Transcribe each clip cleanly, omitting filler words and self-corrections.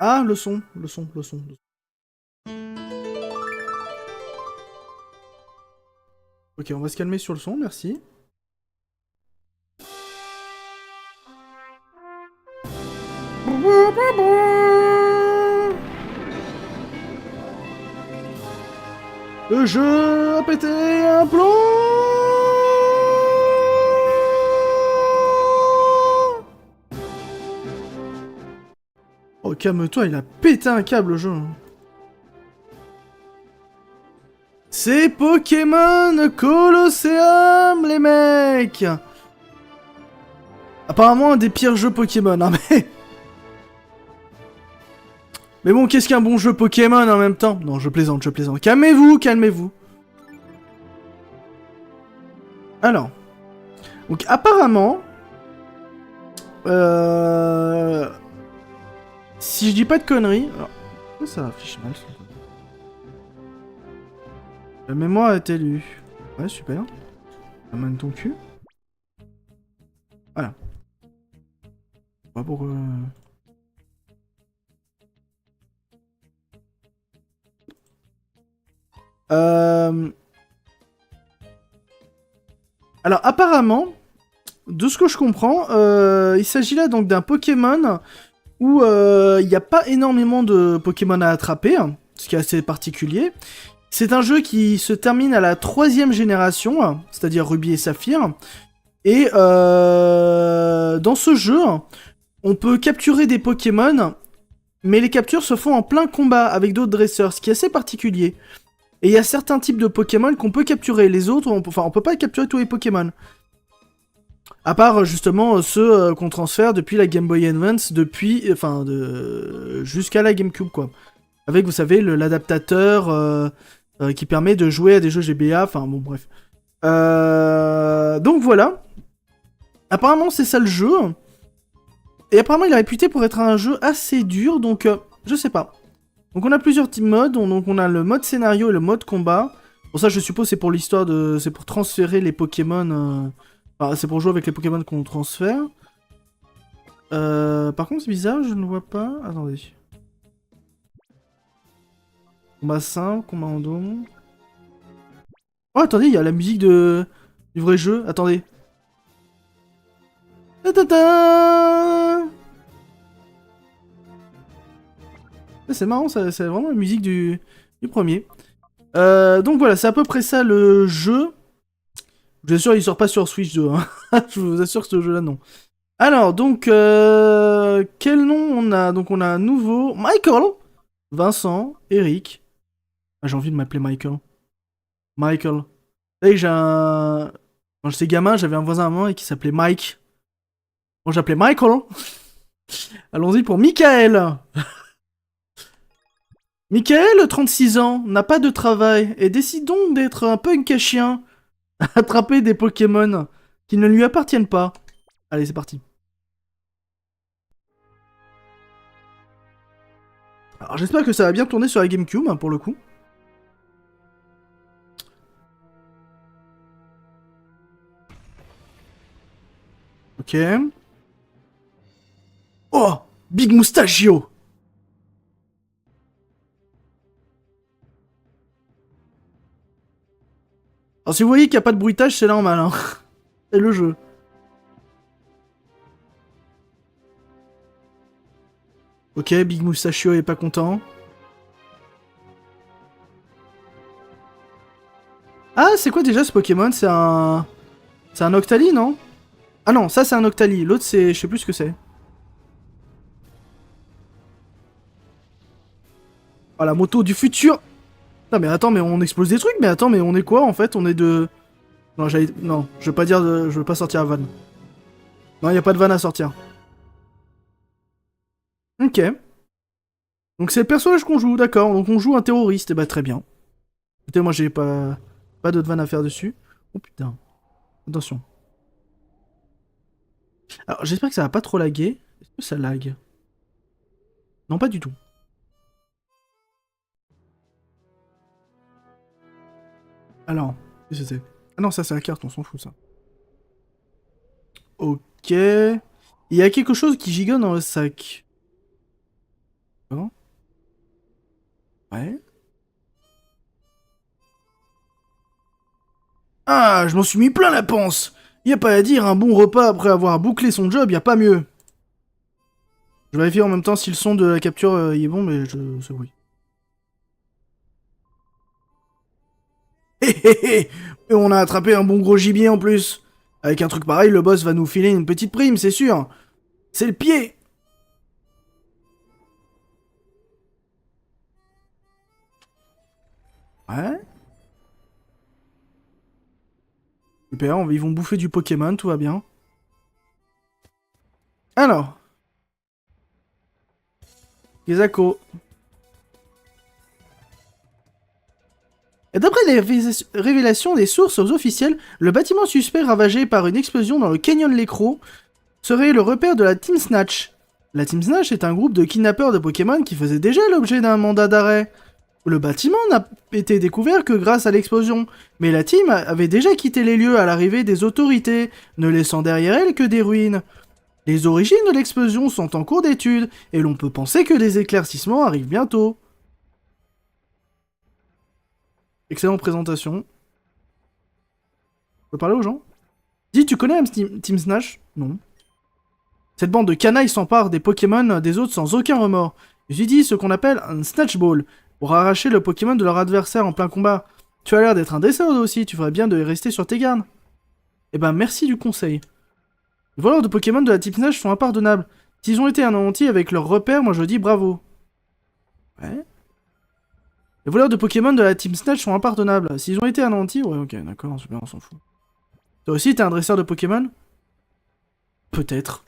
Ah, le son, le son, le son. Ok, on va se calmer sur le son, merci. Le jeu a pété un plomb. Oh, calme-toi, il a pété un câble, le jeu. C'est Pokémon Colosseum, les mecs. Apparemment, un des pires jeux Pokémon, hein, mais... Mais bon, qu'est-ce qu'un bon jeu Pokémon en même temps? Non, je plaisante, je plaisante. Calmez-vous, calmez-vous. Alors. Donc, apparemment... Si je dis pas de conneries... Alors, ça affiche mal, ça. La mémoire a été lue. Ouais, super. Amène ton cul. Voilà. Pas pour... Alors, apparemment, de ce que je comprends, il s'agit là donc d'un Pokémon où il n'y a pas énormément de Pokémon à attraper, ce qui est assez particulier. C'est un jeu qui se termine à la 3e génération, c'est-à-dire Ruby et Saphir. Et dans ce jeu, on peut capturer des Pokémon, mais les captures se font en plein combat avec d'autres dresseurs, ce qui est assez particulier. Et il y a certains types de Pokémon qu'on peut capturer, les autres, on peut pas capturer tous les Pokémon. À part justement ceux qu'on transfère depuis la Game Boy Advance, jusqu'à la GameCube quoi. Avec, vous savez, l'adaptateur qui permet de jouer à des jeux GBA, enfin bon bref. Donc voilà. Apparemment c'est ça le jeu. Et apparemment il est réputé pour être un jeu assez dur, donc je sais pas. Donc on a plusieurs types modes, donc on a le mode scénario et le mode combat. Pour ça je suppose c'est pour l'histoire de... c'est pour transférer les Pokémon... Enfin, c'est pour jouer avec les Pokémon qu'on transfère. Par contre c'est bizarre, je ne vois pas... Attendez. Combat simple, combat en dôme... Oh attendez, il y a la musique du vrai jeu, attendez. Ta-ta-ta. C'est marrant, c'est vraiment la musique du premier. Donc voilà, c'est à peu près ça le jeu. Je vous assure, il sort pas sur Switch 2. Hein. Je vous assure que ce jeu-là, non. Alors, donc, quel nom on a? Donc, on a un nouveau... Michael, Vincent, Eric. Ah, j'ai envie de m'appeler Michael. Michael. Vous savez que j'ai un... Quand j'étais gamin, j'avais un voisin à moi qui s'appelait Mike. Bon, j'appelais Michael. Allons-y pour Michael. Michael, 36 ans, n'a pas de travail et décide donc d'être un punk à chien. Attraper des Pokémon qui ne lui appartiennent pas. Allez, c'est parti. Alors j'espère que ça va bien tourner sur la GameCube, hein, pour le coup. Ok. Oh, Big Mustachio. Alors si vous voyez qu'il n'y a pas de bruitage, c'est normal, hein. C'est le jeu. Ok, Big Mustachio est pas content. Ah, c'est quoi déjà ce Pokémon? C'est un... C'est un Octali, non? Ah non, ça c'est un Octali. L'autre c'est... Je sais plus ce que c'est. Oh, la moto du futur. Non mais attends, mais on explose des trucs. Mais attends, mais on est quoi en fait? On est de... Non, non, je veux pas dire... Je veux pas sortir à vanne. Non, y a pas de vanne à sortir. Ok. Donc c'est le personnage qu'on joue, d'accord. Donc on joue un terroriste. Et bah très bien. Écoutez, moi j'ai pas d'autres vannes à faire dessus. Oh putain. Attention. Alors j'espère que ça va pas trop laguer. Est-ce que ça lag? Non, pas du tout. Alors, qu'est-ce que c'est? Ah non, ça c'est la carte, on s'en fout ça. Ok. Il y a quelque chose qui gigonne dans le sac. D'accord. Ouais. Ah, je m'en suis mis plein la panse. Y a pas à dire, un bon repas après avoir bouclé son job, y a pas mieux. Je vérifie en même temps si le son de la capture y est bon, mais c'est oui. Hé hé hé. Et on a attrapé un bon gros gibier en plus. Avec un truc pareil, le boss va nous filer une petite prime, c'est sûr. C'est le pied. Ouais. Super, ils vont bouffer du Pokémon, tout va bien. Alors. Gezako. Et d'après les révélations des sources officielles, le bâtiment suspect ravagé par une explosion dans le canyon de l'Écro serait le repère de la Team Snatch. La Team Snatch est un groupe de kidnappeurs de Pokémon qui faisait déjà l'objet d'un mandat d'arrêt. Le bâtiment n'a été découvert que grâce à l'explosion, mais la team avait déjà quitté les lieux à l'arrivée des autorités, ne laissant derrière elle que des ruines. Les origines de l'explosion sont en cours d'étude, et l'on peut penser que des éclaircissements arrivent bientôt. Excellente présentation. Je peux parler aux gens? Dis, tu connais Team Snatch? Non. Cette bande de canailles s'empare des Pokémon des autres sans aucun remords. Ils utilisent ce qu'on appelle un Snatch Ball, pour arracher le Pokémon de leur adversaire en plein combat. Tu as l'air d'être un dresseur aussi, tu ferais bien de rester sur tes gardes. Eh ben, merci du conseil. Les voleurs de Pokémon de la Team Snatch sont impardonnables. S'ils ont été anéantis avec leur repère, moi je dis bravo. Ouais. Les voleurs de Pokémon de la Team Snatch sont impardonnables. S'ils ont été anéantis, ouais, ok, d'accord, super, on s'en fout. Toi aussi, t'es un dresseur de Pokémon? Peut-être.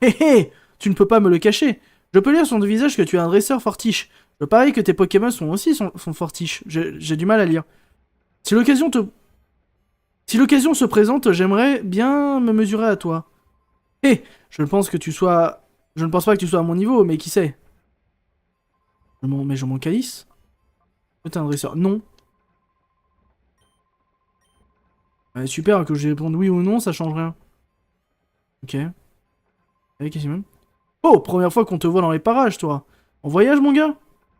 Hé hé, tu ne peux pas me le cacher. Je peux lire sur ton visage que tu es un dresseur fortiche. Je parie que tes Pokémon sont fortiches. J'ai du mal à lire. Si l'occasion se présente, j'aimerais bien me mesurer à toi. Hé, je ne pense pas que tu sois à mon niveau, mais qui sait? Mais je m'en calisse. T'es un dresseur. Non. Ouais, super, que je réponde oui ou non, ça change rien. Ok. Allez, qu'est-ce même? Oh, première fois qu'on te voit dans les parages, toi. En voyage, mon gars?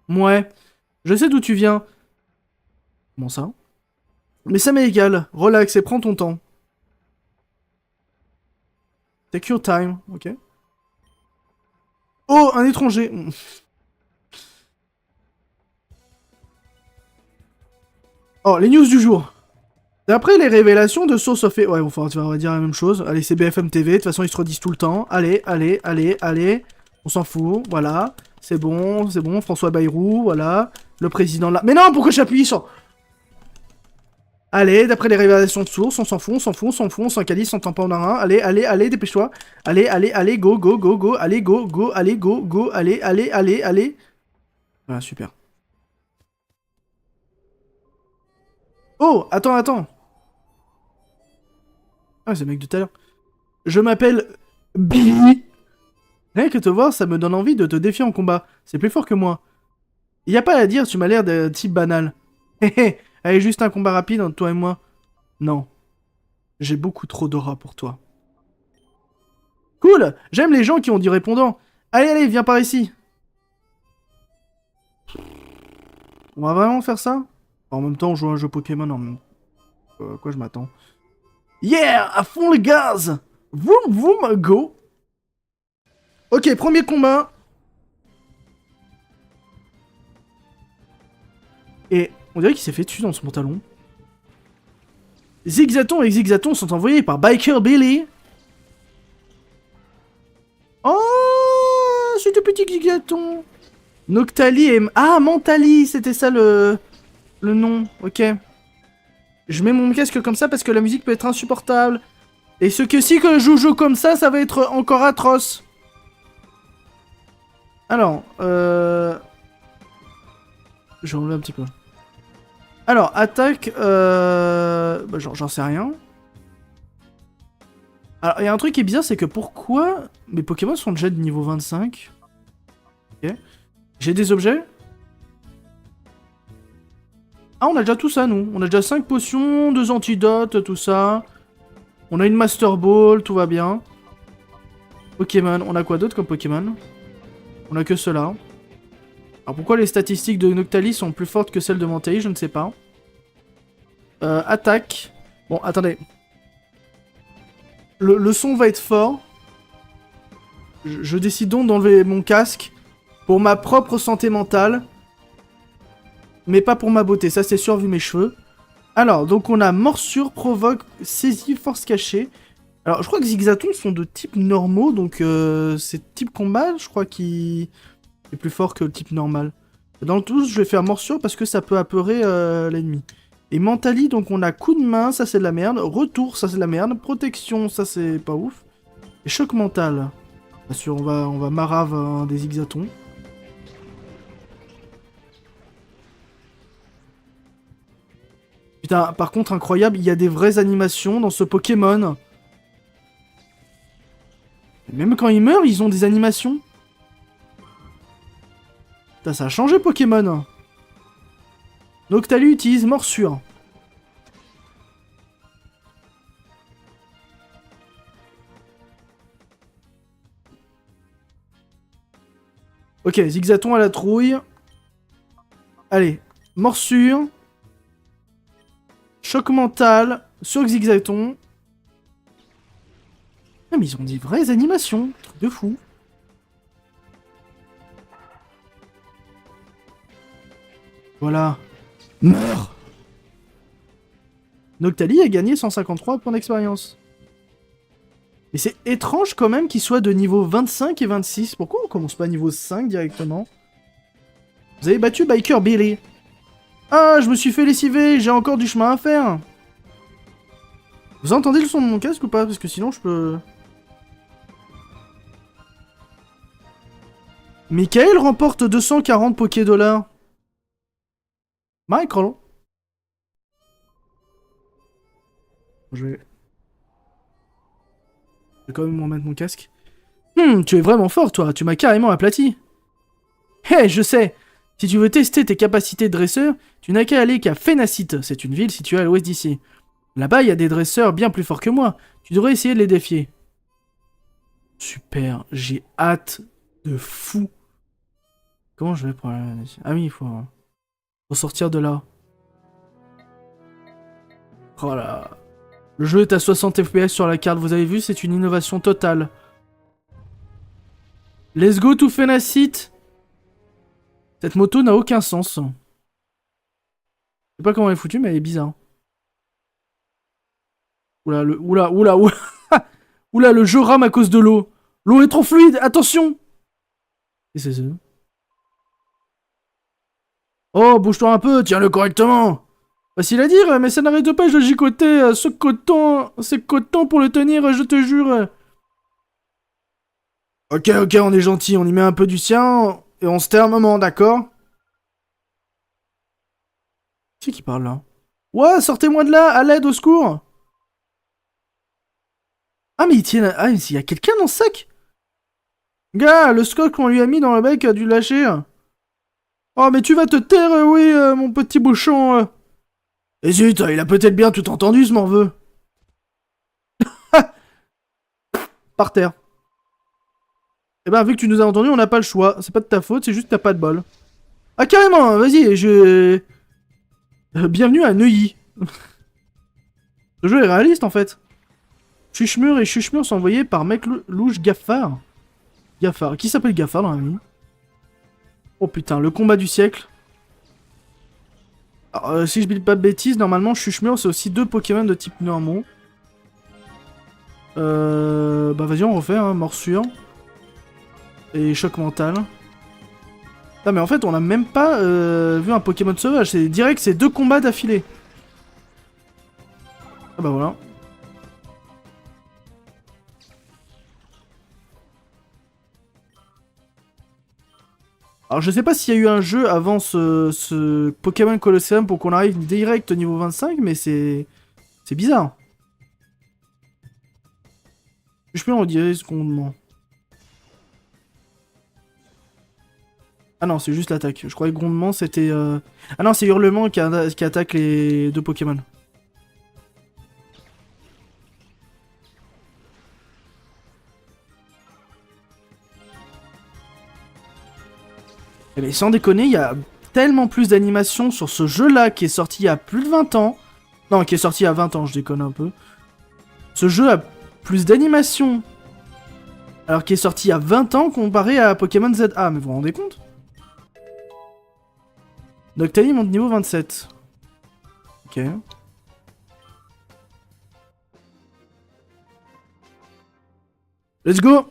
Ouais. Je sais d'où tu viens. Comment ça? Mais ça m'est égal. Relax et prends ton temps. Take your time, ok. Oh, un étranger. Oh, les news du jour. D'après les révélations de sources fait... Ouais, enfin, tu vas dire la même chose. Allez, c'est BFM TV. De toute façon, ils se redisent tout le temps. Allez, allez, allez, allez. On s'en fout. Voilà. C'est bon, c'est bon. François Bayrou, voilà. Le président là. Mais non, pourquoi j'appuie sur... Allez, d'après les révélations de sources, on s'en fout, on s'en fout, on s'en fout, on s'en calisse, on t'en pas en un. Allez, allez, allez, dépêche-toi. Allez, allez, allez, go, go, go, go. Allez, go, go, allez, go, go, allez, allez, allez, allez. Voilà, super. Oh, attends, attends. Ah, c'est le mec de tout à l'heure. Je m'appelle Billy. Rien que te voir, ça me donne envie de te défier en combat. C'est plus fort que moi. Y a pas à dire, tu m'as l'air d'un type banal. Hé hé, allez, juste un combat rapide entre toi et moi. Non. J'ai beaucoup trop d'aura pour toi. Cool, j'aime les gens qui ont du répondant. Allez, allez, viens par ici. On va vraiment faire ça? En même temps, on joue à un jeu Pokémon en même temps. Quoi je m'attends? Yeah, à fond le gaz. Vroom, vroom, go. Ok, premier combat. Et on dirait qu'il s'est fait dessus dans son pantalon. Zigzaton et Zigzaton sont envoyés par Biker Billy. Oh, c'est le petit Zigzaton. Noctali et... Ah, Mentali, c'était ça le nom, ok. Je mets mon casque comme ça parce que la musique peut être insupportable. Et ce que si que je joue comme ça va être encore atroce. Alors, je vais enlever un petit peu. Alors, attaque, bah, j'en sais rien. Alors, il y a un truc qui est bizarre, c'est que pourquoi mes Pokémon sont déjà de niveau 25? Ok. J'ai des objets? Ah, on a déjà tout ça, nous. On a déjà 5 potions, 2 antidotes, tout ça. On a une Master Ball, tout va bien. Pokémon, on a quoi d'autre comme Pokémon? On a que cela. Alors pourquoi les statistiques de Noctali sont plus fortes que celles de Mantali, je ne sais pas. Attaque. Bon, attendez. Le son va être fort. Je décide donc d'enlever mon casque pour ma propre santé mentale. Mais pas pour ma beauté, ça c'est sûr vu mes cheveux. Alors, donc on a morsure, provoque, saisie, force cachée. Alors, je crois que Zigzaton sont de type normaux, donc c'est type combat, je crois qu'il est plus fort que le type normal. Dans le tout, je vais faire morsure parce que ça peut apeurer l'ennemi. Et Mentali, donc on a coup de main, ça c'est de la merde. Retour, ça c'est de la merde. Protection, ça c'est pas ouf. Et choc mental. Bien sûr, on va marave des Zigzatons. Putain, par contre, incroyable, il y a des vraies animations dans ce Pokémon. Même quand ils meurent, ils ont des animations. Putain, ça a changé Pokémon. Noctalu utilise morsure. Ok, Zigzaton à la trouille. Allez, morsure. Choc mental sur Zigzaton. Ah, mais ils ont des vraies animations. Truc de fou. Voilà. Meurs. Noctali a gagné 153 points d'expérience. Et c'est étrange quand même qu'il soit de niveau 25 et 26. Pourquoi on commence pas niveau 5 directement? Vous avez battu Biker Billy. Ah, je me suis fait lessiver, j'ai encore du chemin à faire. Vous entendez le son de mon casque ou pas? Parce que sinon je peux... Michael remporte 240 Poké-Dollars. Michael. Je vais quand même remettre mon casque. Tu es vraiment fort, toi. Tu m'as carrément aplati. Hé, je sais. Si tu veux tester tes capacités de dresseur, tu n'as qu'à aller qu'à Phénacite. C'est une ville située à l'ouest d'ici. Là-bas, il y a des dresseurs bien plus forts que moi. Tu devrais essayer de les défier. Super. J'ai hâte de fou. Comment je vais pour... Ah oui, il faut sortir de là. Oh là. Le jeu est à 60 FPS sur la carte, vous avez vu, c'est une innovation totale. Let's go to Phénacite. Cette moto n'a aucun sens. Je sais pas comment elle est foutue, mais elle est bizarre. Oula, oula. Oula, le jeu rame à cause de l'eau. L'eau est trop fluide, attention. Et c'est ça. Oh, bouge-toi un peu, tiens-le correctement. Facile à dire, mais ça n'arrête pas de gigoter ce coton. C'est coton pour le tenir, je te jure. Ok, on est gentil, on y met un peu du sien et on se tait un moment, d'accord? Qui c'est qui parle là? Ouais, sortez-moi de là, à l'aide, au secours! Ah, mais il tient. Ah, il y a quelqu'un dans ce sac? Gars, le scotch qu'on lui a mis dans le bec a dû lâcher. Oh, mais tu vas te taire, oui, mon petit bouchon. Et zut, il a peut-être bien tout entendu, ce morveux. Par terre. Eh ben, vu que tu nous as entendu, on n'a pas le choix. C'est pas de ta faute, c'est juste que t'as pas de bol. Ah, carrément, vas-y, bienvenue à Neuilly. Le jeu est réaliste, en fait. Chuchmur et Chuchmur sont envoyés par mec louche Gaffard. Gaffard. Qui s'appelle Gaffard dans la vie? Oh putain, le combat du siècle. Alors, si je dis pas de bêtises, normalement Chuchmur c'est aussi 2 Pokémon de type normaux. Bah vas-y on refait, hein, morsure. Et choc mental. Ah mais en fait on a même pas vu un Pokémon sauvage, c'est direct c'est 2 combats d'affilée. Ah bah voilà. Alors je sais pas s'il y a eu un jeu avant ce Pokémon Colosseum pour qu'on arrive direct au niveau 25, mais c'est bizarre. Je peux en dire ce qu'on demande. Ah non, c'est juste l'attaque. Je croyais que grondement c'était... Ah non, c'est hurlement qui attaque les 2 Pokémon. Eh mais sans déconner, il y a tellement plus d'animations sur ce jeu-là qui est sorti il y a plus de 20 ans. Non, qui est sorti il y a 20 ans, je déconne un peu. Ce jeu a plus d'animations alors qu'il est sorti il y a 20 ans comparé à Pokémon ZA. Mais vous vous rendez compte? Noctali monte niveau 27. Ok. Let's go!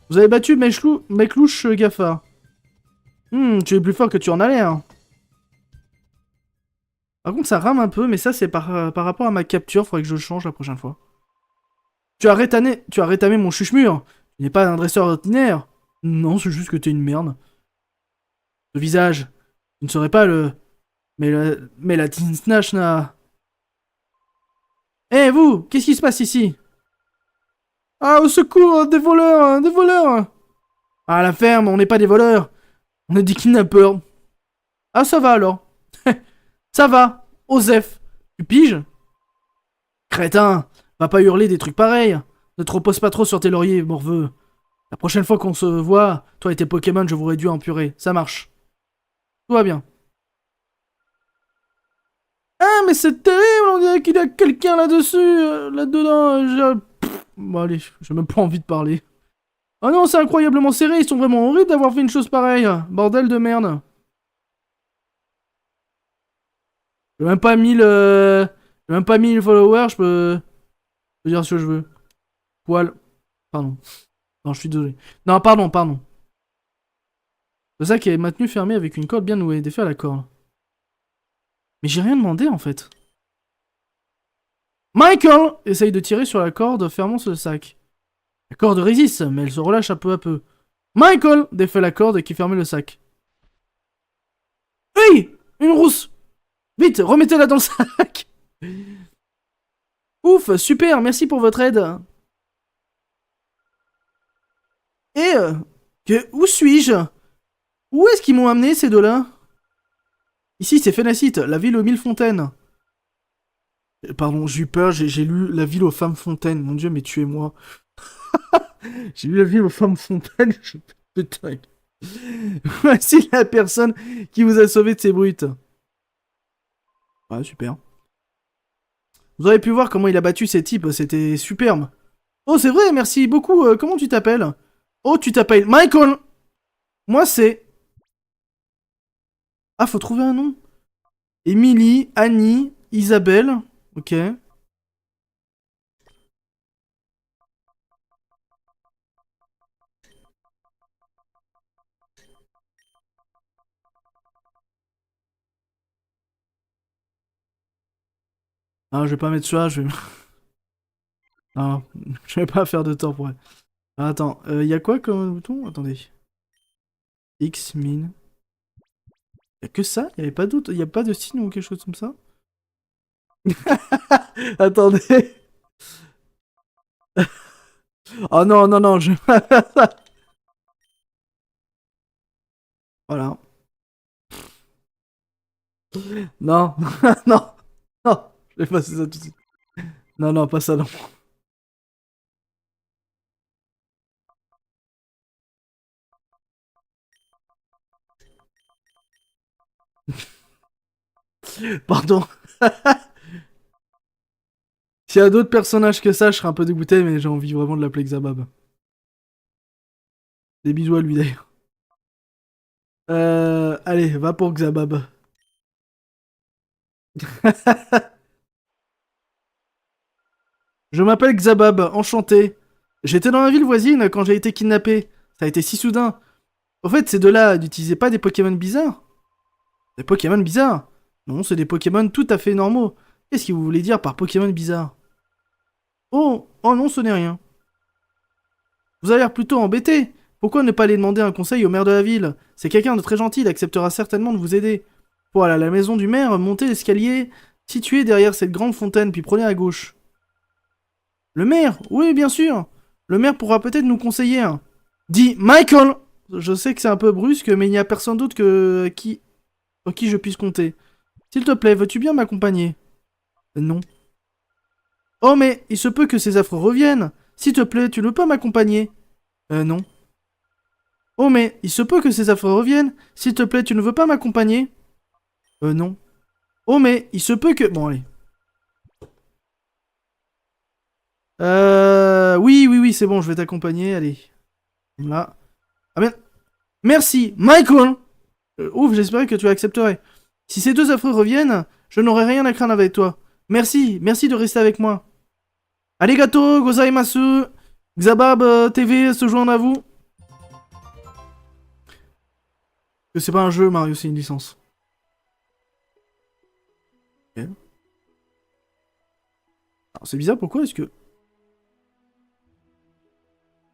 Vous avez battu Meklouche Gaffa. Tu es plus fort que tu en as l'air. Par contre, ça rame un peu, mais ça, c'est par rapport à ma capture. Faudrait que je le change la prochaine fois. Tu as rétamé mon chuchemur. Tu n'es pas un dresseur ordinaire. Non, c'est juste que t'es une merde. Le visage. Tu ne serais pas le... Mais la Teen Snatch n'a... Eh, vous! Qu'est-ce qui se passe ici? Ah, au secours! Des voleurs! Des voleurs! Ah, la ferme, on n'est pas des voleurs. On est des kidnappeurs. Ah, ça va alors. Ça va, Osef. Tu piges? Crétin, va pas hurler des trucs pareils. Ne te repose pas trop sur tes lauriers, morveux. La prochaine fois qu'on se voit, toi et tes Pokémon, je vous réduis en purée. Ça marche. Tout va bien. Ah, mais c'est terrible, on dirait qu'il y a quelqu'un là-dessus, là-dedans. Bon, allez, j'ai même pas envie de parler. Oh non, c'est incroyablement serré, ils sont vraiment horribles d'avoir fait une chose pareille. Bordel de merde. J'ai même pas 1000... J'ai même pas 1000 followers, je peux dire ce que je veux. Poil. Pardon. Non, je suis désolé. Non, pardon. Le sac est maintenu fermé avec une corde bien nouée, défait à la corde. Mais j'ai rien demandé en fait. Michael essaye de tirer sur la corde fermant ce sac. La corde résiste, mais elle se relâche peu à peu. Michael défait la corde qui fermait le sac. Hey! Une rousse! Vite, remettez-la dans le sac! Ouf, super, merci pour votre aide. Et où suis-je? Où est-ce qu'ils m'ont amené ces deux-là? Ici, c'est Phénacite, la ville aux 1000 fontaines. Pardon, j'ai eu peur, j'ai lu la ville aux femmes fontaines. Mon dieu, mais tuez-moi. J'ai lu la ville aux femmes fontaines, je... Putain. Voici la personne qui vous a sauvé de ces brutes. Ouais, super. Vous aurez pu voir comment il a battu ces types, c'était superbe. Oh, c'est vrai, merci beaucoup. Comment tu t'appelles? Oh, tu t'appelles Michael. Moi, c'est... Ah, faut trouver un nom. Émilie, Annie, Isabelle. Ok. Ah, je vais pas mettre ça, je vais... Non, je vais pas faire de temps pour elle. Ah, attends, y a quoi comme bouton? Attendez. X, min. Y'a que ça? Y'avait pas d'autre? Y'a pas de signe ou quelque chose comme ça? Attendez. Oh non, non, non, je... Voilà. Non, non, non. Je vais passer ça tout de suite. Non, non, pas ça, non. Pardon. S'il y a d'autres personnages que ça, je serais un peu dégoûté, mais j'ai envie vraiment de l'appeler Xabab. Des bisous à lui d'ailleurs. Allez, va pour Xabab. Je m'appelle Xabab, enchanté. J'étais dans la ville voisine quand j'ai été kidnappé. Ça a été si soudain. Au fait, ces deux-là n'utilisaient pas des Pokémon bizarres? Des Pokémon bizarres? Non, c'est des Pokémon tout à fait normaux. Qu'est-ce que vous voulez dire par Pokémon bizarre? Oh, oh non, ce n'est rien. Vous avez l'air plutôt embêté. Pourquoi ne pas aller demander un conseil au maire de la ville? C'est quelqu'un de très gentil, il acceptera certainement de vous aider. Pour aller à la maison du maire, montez l'escalier situé derrière cette grande fontaine, puis prenez à gauche. Le maire? Oui, bien sûr. Le maire pourra peut-être nous conseiller. Dis Michael! Je sais que c'est un peu brusque, mais il n'y a personne d'autre que qui je puisse compter. S'il te plaît, veux-tu bien m'accompagner? Non. Oh, mais il se peut que ces affres reviennent. S'il te plaît, tu ne peux pas m'accompagner? Non. Oh mais, il se peut que ces affreux reviennent. S'il te plaît, tu ne veux pas m'accompagner? Non. Oh mais, il se peut que... Bon, allez. Oui, c'est bon, je vais t'accompagner, allez. Là. Ah bien... Merci, Michael! Ouf, j'espérais que tu accepterais. Si ces deux affreux reviennent, je n'aurai rien à craindre avec toi. Merci de rester avec moi. Arigato gozaimasu. Xabab TV se joint à vous. Que c'est pas un jeu, Mario, c'est une licence. Ok. Alors, c'est bizarre, pourquoi est-ce que...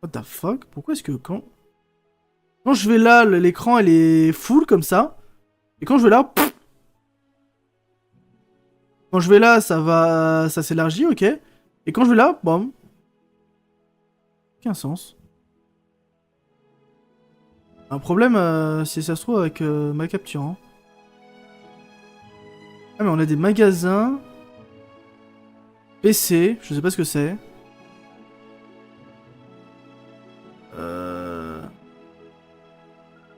What the fuck? Pourquoi est-ce que quand... Quand je vais là, l'écran, elle est full, comme ça. Et quand je vais là... Pff, quand je vais là, ça va... Ça s'élargit, ok. Et quand je vais là, bam. Aucun sens. Un problème, si ça se trouve, avec ma capture. Hein. Ah, mais on a des magasins... PC, je sais pas ce que c'est.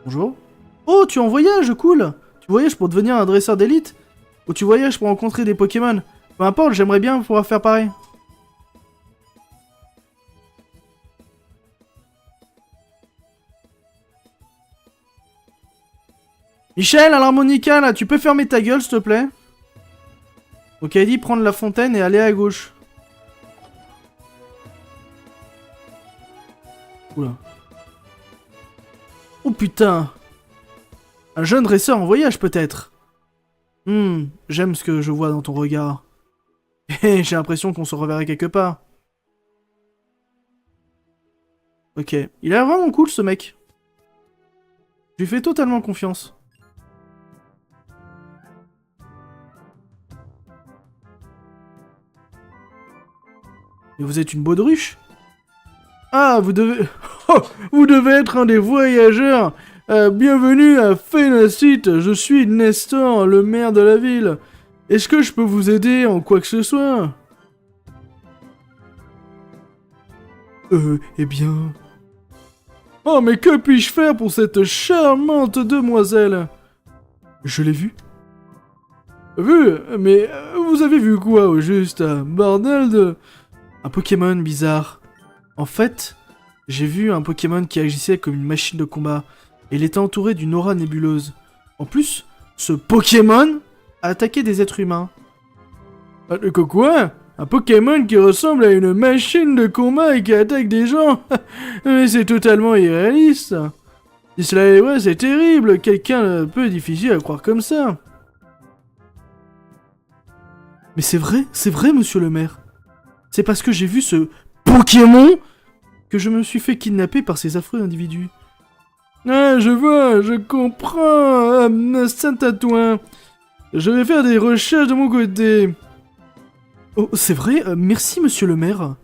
Bonjour. Oh, tu es en voyage, cool. Tu voyages pour devenir un dresseur d'élite? Ou tu voyages pour rencontrer des Pokémon? Peu importe, j'aimerais bien pouvoir faire pareil. Michel, à l'harmonica, là, tu peux fermer ta gueule, s'il te plaît? Ok, il dit prendre la fontaine et aller à gauche. Oula. Oh putain. Un jeune dresseur en voyage, peut-être. J'aime ce que je vois dans ton regard. Et j'ai l'impression qu'on se reverrait quelque part. Ok. Il a l'air vraiment cool, ce mec. Je lui fais totalement confiance. Et vous êtes une baudruche? Ah, vous devez... Oh, vous devez être un des voyageurs. Bienvenue à Phénacite. Je suis Nestor, le maire de la ville. Est-ce que je peux vous aider en quoi que ce soit? Eh bien... Oh, mais que puis-je faire pour cette charmante demoiselle? Je l'ai vue. Vu? Mais vous avez vu quoi au juste? Bordel de... Un Pokémon bizarre. En fait, j'ai vu un Pokémon qui agissait comme une machine de combat. Et il était entouré d'une aura nébuleuse. En plus, ce Pokémon a attaqué des êtres humains. Quoi? Un Pokémon qui ressemble à une machine de combat et qui attaque des gens? Mais c'est totalement irréaliste. Si cela est vrai, c'est terrible. Quelqu'un un peu difficile à croire comme ça. Mais c'est vrai, monsieur le maire. C'est parce que j'ai vu ce Pokémon que je me suis fait kidnapper par ces affreux individus. Ah, je vois, je comprends. Saint à toi. Je vais faire des recherches de mon côté. Oh, c'est vrai, merci monsieur le maire.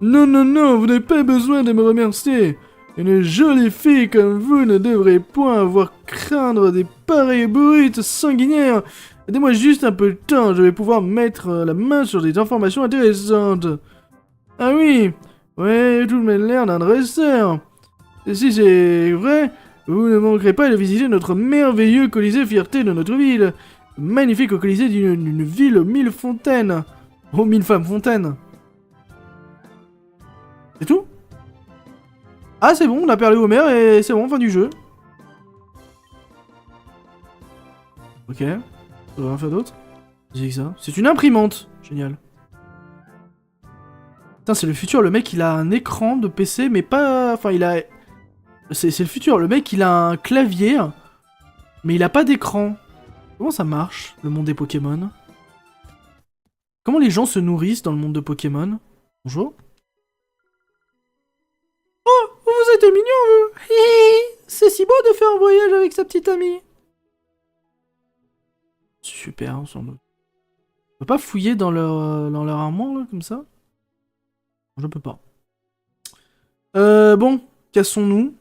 Non, vous n'avez pas besoin de me remercier. Une jolie fille comme vous ne devrait point avoir craindre des pareilles brutes sanguinaires. Aidez-moi juste un peu de temps, je vais pouvoir mettre la main sur des informations intéressantes. Ah oui, ouais, tout m'a l'air d'un dresseur. Et si c'est vrai, vous ne manquerez pas de visiter notre merveilleux Colisée fierté de notre ville. Magnifique Colisée d'une ville aux 1000 fontaines. Aux 1000 femmes fontaines. C'est tout? Ah, c'est bon, on a perdu au maire et c'est bon, fin du jeu. Ok. On va rien faire d'autre. J'ai que ça. C'est une imprimante. Génial. Putain, c'est le futur. Le mec, il a un écran de PC, mais pas... Enfin, il a... C'est le futur. Le mec, il a un clavier, mais il a pas d'écran. Comment ça marche, le monde des Pokémon? Comment les gens se nourrissent dans le monde de Pokémon? Bonjour. Oh, vous êtes mignon, vous. C'est si beau de faire un voyage avec sa petite amie. Super, on s'en doute. On peut pas fouiller dans leur armoire, là, comme ça? Je peux pas. Bon, cassons-nous.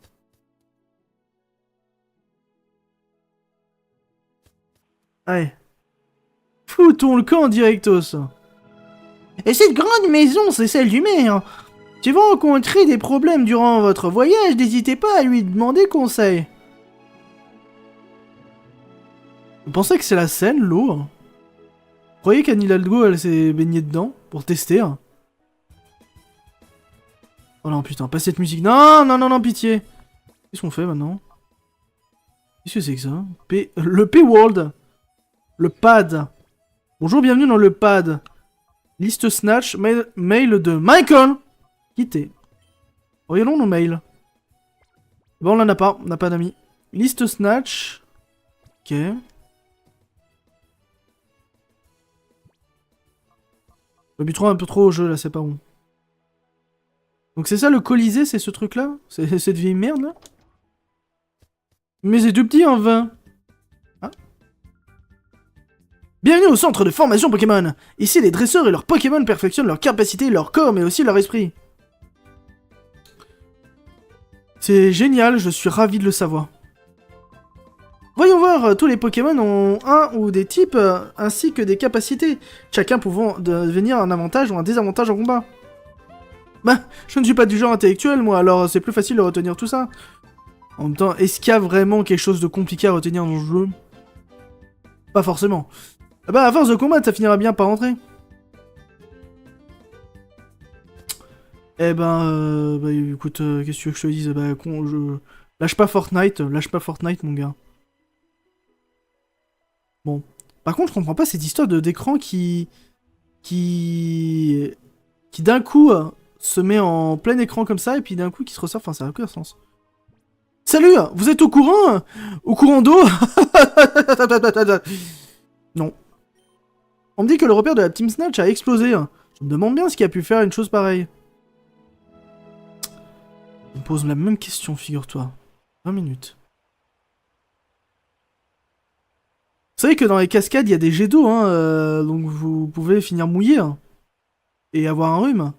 Allez. Foutons le camp directos. Et cette grande maison, c'est celle du maire. Si vous rencontrez des problèmes durant votre voyage, n'hésitez pas à lui demander conseil. Vous pensez que c'est la Seine, l'eau? Vous croyez qu'Anne Hidalgo, elle s'est baignée dedans pour tester? Oh non, putain, pas cette musique. Non, non, non, non, pitié. Qu'est-ce qu'on fait maintenant? Qu'est-ce que c'est que ça? Le P-World. Le pad. Bonjour, bienvenue dans le pad. Liste Snatch, mail de Michael. Quitter. Voyons nos mails. Bon, on en a pas. On n'a pas d'amis. Liste Snatch. Ok. Je m'habitue un peu trop au jeu, là, c'est pas bon. Donc c'est ça, le Colisée, c'est ce truc-là? C'est cette vieille merde, là? Mais c'est tout petit, en vain. Ah. Bienvenue au centre de formation Pokémon. Ici, les dresseurs et leurs Pokémon perfectionnent leur capacité, leur corps, mais aussi leur esprit. C'est génial, je suis ravi de le savoir. Voyons voir, tous les Pokémon ont un ou des types, ainsi que des capacités, chacun pouvant devenir un avantage ou un désavantage en combat. Bah, je ne suis pas du genre intellectuel, moi, alors c'est plus facile de retenir tout ça. En même temps, est-ce qu'il y a vraiment quelque chose de compliqué à retenir dans le jeu? Pas forcément. Ah bah, à force de combattre, ça finira bien par rentrer. Eh ben, bah écoute, qu'est-ce que tu veux que je te dise? Bah, lâche pas Fortnite, mon gars. Bon. Par contre, je comprends pas cette histoire d'écran qui d'un coup se met en plein écran comme ça et puis d'un coup qui se ressort. Enfin, ça n'a aucun sens. Salut, vous êtes au courant? Au courant d'eau? Non. On me dit que le repère de la Team Snatch a explosé. Je me demande bien ce qui a pu faire une chose pareille. On me pose la même question, figure-toi. 20 minutes. Vous savez que dans les cascades, il y a des jets d'eau, hein, donc vous pouvez finir mouillé. Hein, et avoir un rhume.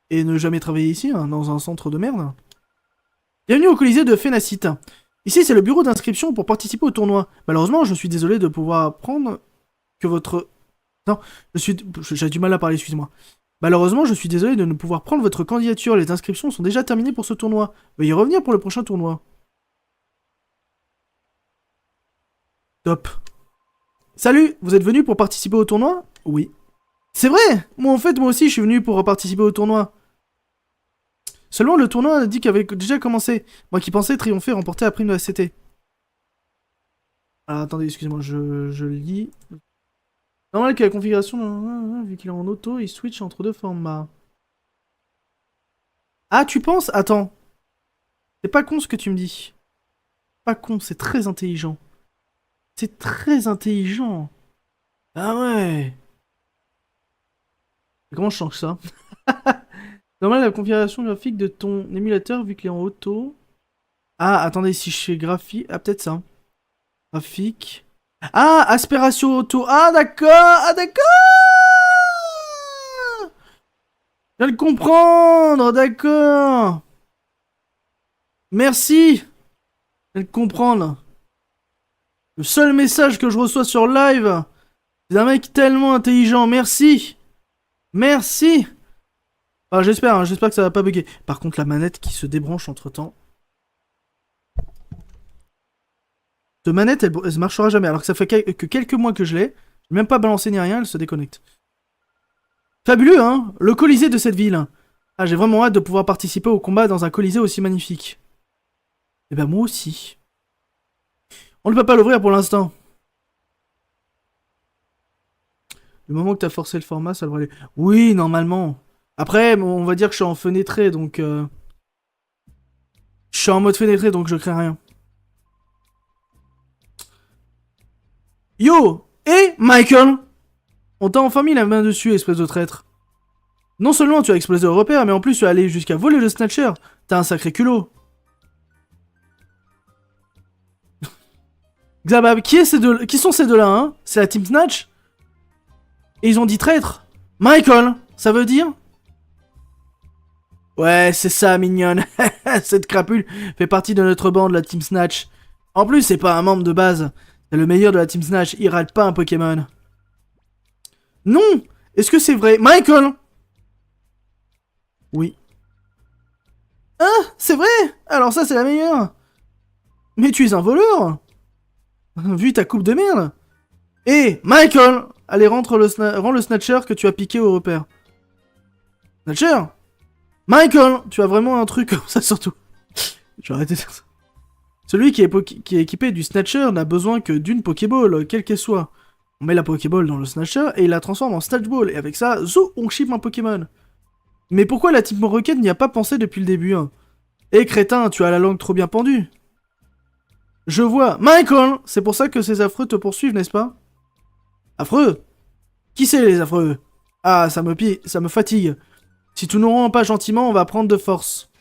Et ne jamais travailler ici, hein, dans un centre de merde. Bienvenue au Colisée de Phénacite. Ici, c'est le bureau d'inscription pour participer au tournoi. Malheureusement, je suis désolé de pouvoir apprendre que votre... Non, j'ai du mal à parler, excusez-moi. Malheureusement, je suis désolé de ne pouvoir prendre votre candidature. Les inscriptions sont déjà terminées pour ce tournoi. Veuillez revenir pour le prochain tournoi. Top. Salut, vous êtes venu pour participer au tournoi? Oui. C'est vrai! Moi, en fait, moi aussi, je suis venu pour participer au tournoi. Seulement, le tournoi a dit qu'il avait déjà commencé. Moi qui pensais triompher et remporter la prime de la CT. Alors, attendez, excusez-moi, je lis. Normal que la configuration, vu qu'il est en auto, il switch entre deux formats. Ah, tu penses? Attends. C'est pas con ce que tu me dis. Pas con, c'est très intelligent. C'est très intelligent. Ah ouais. Comment je change ça? Normal, la configuration graphique de ton émulateur, vu qu'il est en auto. Ah, attendez, si je fais graphique... Ah, peut-être ça. Graphique... Ah, aspiration auto. Ah, d'accord. Ah, d'accord. Je viens de comprendre, d'accord. Merci. Je viens de comprendre. Le seul message que je reçois sur live, c'est d'un mec tellement intelligent. Merci. Merci. Ah, j'espère, hein, j'espère que ça va pas bugger. Par contre, la manette qui se débranche entre-temps. Cette manette, elle marchera jamais. Alors que ça fait que quelques mois que je l'ai. Je n'ai même pas balancé ni rien, elle se déconnecte. Fabuleux, hein? Le Colisée de cette ville. Ah, j'ai vraiment hâte de pouvoir participer au combat dans un Colisée aussi magnifique. Eh ben, moi aussi. On ne peut pas l'ouvrir pour l'instant. Le moment que t'as forcé le format, ça devrait aller. Oui, normalement. Après, on va dire que je suis en fenêtré, donc... Je suis en mode fenêtré, donc je crée rien. Yo! Et Michael! On t'a enfin mis la main dessus, espèce de traître. Non seulement tu as explosé le repère, mais en plus tu as allé jusqu'à voler le Snatcher. T'as un sacré culot. Xabab, qui sont ces deux-là, hein? C'est la Team Snatch? Et ils ont dit traître. Michael, ça veut dire? Ouais, c'est ça, mignonne. Cette crapule fait partie de notre bande, la Team Snatch. En plus, c'est pas un membre de base. C'est le meilleur de la Team Snatch, il rate pas un Pokémon. Non! Est-ce que c'est vrai? Michael! Oui. C'est vrai? Alors ça, c'est la meilleure. Mais tu es un voleur. Vu ta coupe de merde. Hé, Michael! Allez, rends le snatcher que tu as piqué au repère. Snatcher? Michael! Tu as vraiment un truc comme ça, surtout. Je vais arrêter de faire ça. Celui qui est équipé du snatcher n'a besoin que d'une Pokéball, quelle qu'elle soit. On met la Pokéball dans le snatcher et il la transforme en Snatch Ball. Et avec ça, zou, on ship un Pokémon. Mais pourquoi la Team Rocket n'y a pas pensé depuis le début, hein? Eh crétin, tu as la langue trop bien pendue. Je vois. Michael! C'est pour ça que ces affreux te poursuivent, n'est-ce pas? Affreux? Qui c'est les affreux? Ah, ça me fatigue. Si tu nous rends pas gentiment, on va prendre de force.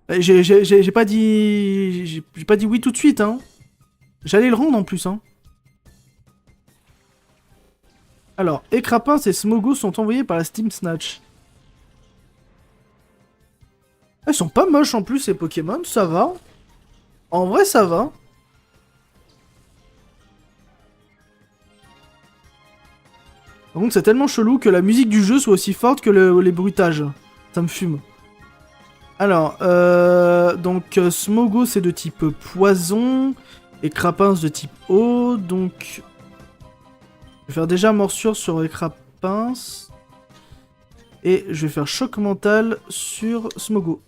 J'ai pas dit... J'ai pas dit oui tout de suite, hein. J'allais le rendre en plus, hein. Alors, Écrapins et Smogo sont envoyés par la Steam Snatch. Elles sont pas moches en plus, ces Pokémon, ça va. En vrai, ça va. Par contre, c'est tellement chelou que la musique du jeu soit aussi forte que les bruitages. Ça me fume. Alors, donc Smogo c'est de type poison et Crapins de type eau, donc je vais faire déjà morsure sur Crapins et je vais faire choc mental sur Smogo.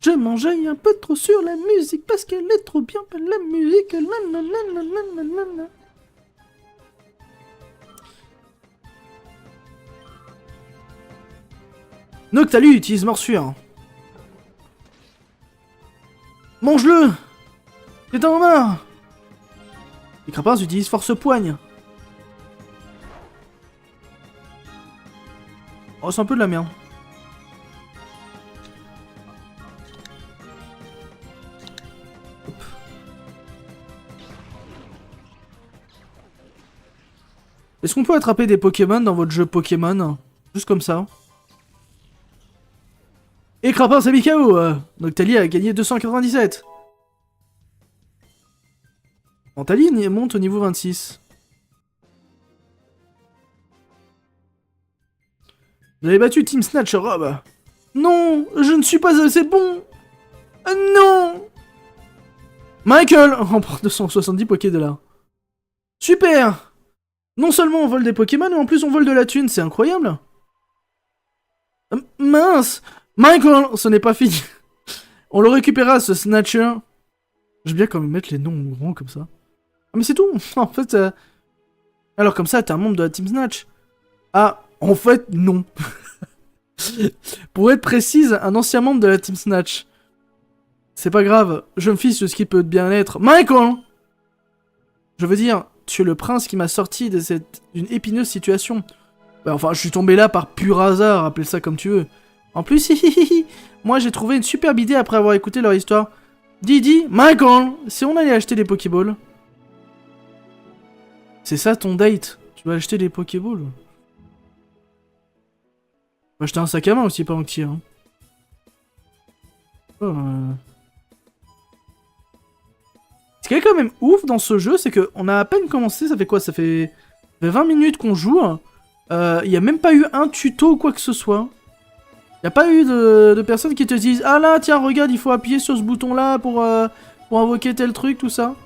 Je mangeais un peu trop sur la musique parce qu'elle est trop bien, la musique. Nanana. Noctalu utilise morsure. Mange-le! C'est en main! Les crapins utilisent force-poigne. Oh, c'est un peu de la merde. Hop. Est-ce qu'on peut attraper des Pokémon dans votre jeu Pokémon? Juste comme ça. Et Crapin, c'est Mikao! Noctali a gagné 297. Noctali monte au niveau 26. Vous avez battu Team Snatch, Rob. Non, je ne suis pas assez bon. Non. Michael remporte 270 Poké-Dollars. Super. Non seulement on vole des Pokémon, mais en plus on vole de la thune, c'est incroyable. Mince. Michael, ce n'est pas fini. On le récupérera, ce Snatcher. J'aime bien quand même mettre les noms grands comme ça. Ah mais c'est tout. En fait, alors comme ça, t'es un membre de la Team Snatch. Ah, en fait, non. Pour être précise, un ancien membre de la Team Snatch. C'est pas grave, je me fiche de ce qui peut bien être. Michael! Je veux dire, tu es le prince qui m'a sorti d'une épineuse situation. Bah, enfin, je suis tombé là par pur hasard, appelle ça comme tu veux. En plus, moi j'ai trouvé une superbe idée après avoir écouté leur histoire. Didi, Michael, si on allait acheter des Pokéballs. C'est ça ton date? Tu vas acheter des Pokéballs? On va acheter un sac à main aussi, pas un tir. Hein. Oh, Ce qui est quand même ouf dans ce jeu, c'est qu'on a à peine commencé, ça fait quoi? Ça fait 20 minutes qu'on joue. Il n'y a même pas eu un tuto ou quoi que ce soit. Il n'y a pas eu de personnes qui te disent « Ah là, tiens, regarde, il faut appuyer sur ce bouton-là pour invoquer tel truc, tout ça. »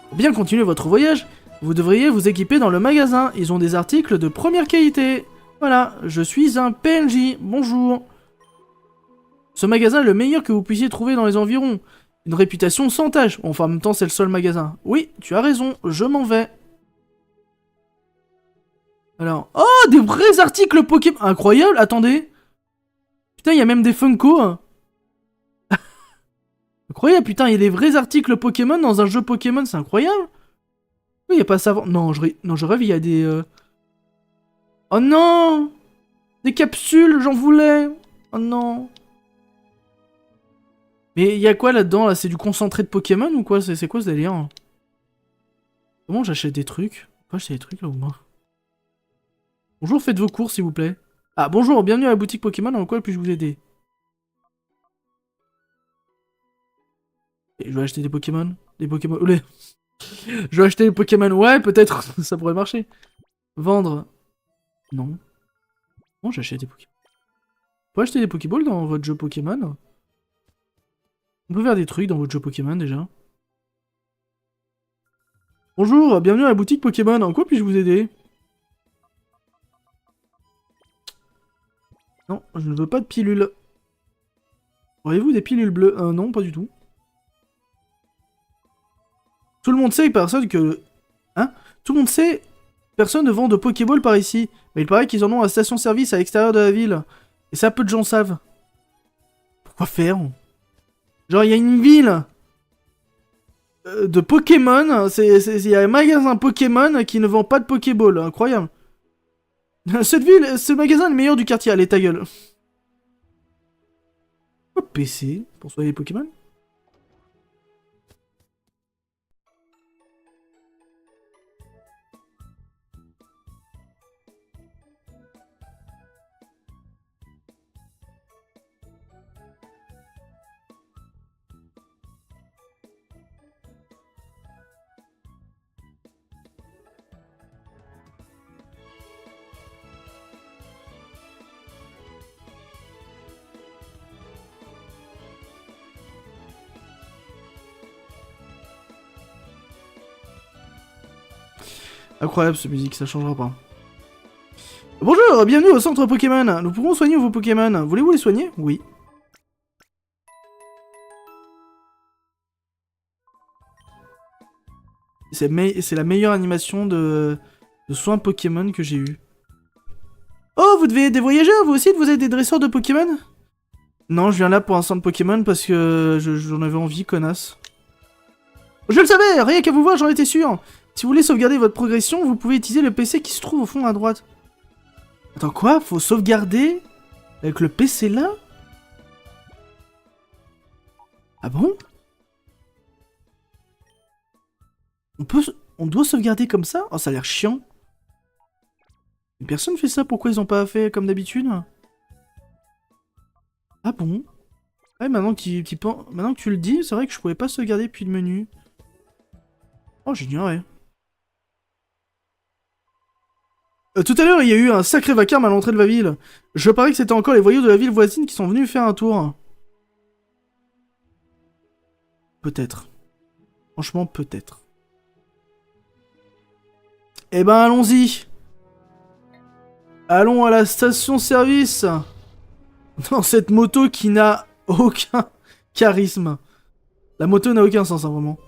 Pour bien continuer votre voyage, vous devriez vous équiper dans le magasin. Ils ont des articles de première qualité. Voilà, je suis un PNJ. Bonjour. Ce magasin est le meilleur que vous puissiez trouver dans les environs. Une réputation sans tâche. Enfin, en même temps, c'est le seul magasin. Oui, tu as raison, je m'en vais. Alors... Oh, des vrais articles Pokémon. Incroyable, attendez. Putain, il y a même des Funko. Incroyable, putain, il y a des vrais articles Pokémon dans un jeu Pokémon, c'est incroyable. Oui, il n'y a pas ça avant. Non, je rêve, il y a des... Oh non! Des capsules, j'en voulais. Oh non. Mais il y a quoi là-dedans, là? C'est du concentré de Pokémon ou quoi? C'est quoi ce délire? Comment j'achète des trucs? Pourquoi j'achète des trucs là ou moi? Bonjour, faites vos courses s'il vous plaît. Ah, bonjour, bienvenue à la boutique Pokémon, en quoi puis-je vous aider? Et je vais acheter des Pokémon. Des Pokémon. Oulé. Je vais acheter les Pokémon. Ouais, peut-être, ça pourrait marcher. Vendre. Non. Non, j'achète des Pokémon. On peut acheter des Pokéballs dans votre jeu Pokémon. On peut faire des trucs dans votre jeu Pokémon déjà. Bonjour, bienvenue à la boutique Pokémon. En quoi puis-je vous aider? Non, je ne veux pas de pilules. Auriez-vous des pilules bleues? Non, pas du tout. Tout le monde sait personne que... Hein? Tout le monde sait personne ne vend de Pokéball par ici. Mais il paraît qu'ils en ont à station-service à l'extérieur de la ville. Et ça, peu de gens savent. Pourquoi faire? Genre, il y a une ville de Pokémon. Il y a un magasin Pokémon qui ne vend pas de Pokéball. Incroyable. Cette ville, ce magasin est le meilleur du quartier. Allez, ta gueule. Pourquoi PC pour soigner les Pokémon? Incroyable cette musique, ça changera pas. Bonjour, bienvenue au centre Pokémon. Nous pouvons soigner vos Pokémon. Voulez-vous les soigner? Oui. C'est la meilleure animation de soins Pokémon que j'ai eu. Oh, vous devez être des voyageurs, vous aussi, vous êtes des dresseurs de Pokémon? Non, je viens là pour un centre Pokémon parce que j'en avais envie, connasse. Je le savais, rien qu'à vous voir, j'en étais sûr. Si vous voulez sauvegarder votre progression, vous pouvez utiliser le PC qui se trouve au fond à droite. Attends, quoi? Faut sauvegarder avec le PC là? Ah bon? On doit sauvegarder comme ça? Oh, ça a l'air chiant. Personne fait ça, pourquoi ils ont pas fait comme d'habitude? Ah bon? Ouais, maintenant que tu le dis, c'est vrai que je pouvais pas sauvegarder depuis le menu. Oh, j'ignorais. Tout à l'heure, il y a eu un sacré vacarme à l'entrée de la ville. Je parie que c'était encore les voyous de la ville voisine qui sont venus faire un tour. Peut-être. Franchement, peut-être. Eh ben, allons-y. Allons à la station-service. Dans cette moto qui n'a aucun charisme. La moto n'a aucun sens, hein, vraiment.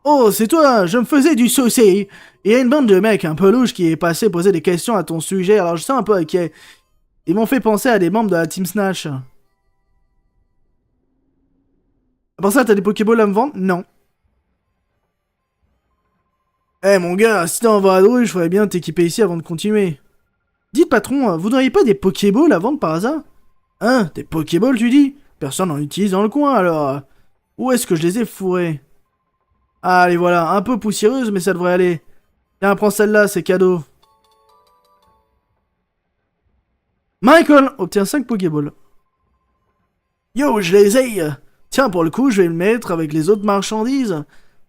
Oh, c'est toi, je me faisais du souci. Il y a une bande de mecs un peu louches qui est passé poser des questions à ton sujet, alors je sais un peu à qui. Ils m'ont fait penser à des membres de la Team Snatch. À part ça, t'as des Pokéballs à me vendre? Non. Eh mon gars, si t'es en vadrouille, je ferais bien t'équiper ici avant de continuer. Dites patron, vous n'auriez pas des Pokéballs à vendre par hasard? Hein, des Pokéballs tu dis? Personne n'en utilise dans le coin alors. Où est-ce que je les ai fourrés? Ah, allez voilà, un peu poussiéreuse mais ça devrait aller. Tiens, prends celle-là, c'est cadeau. Michael obtient 5 Pokéballs. Yo, je les ai. Tiens, pour le coup, je vais le mettre avec les autres marchandises.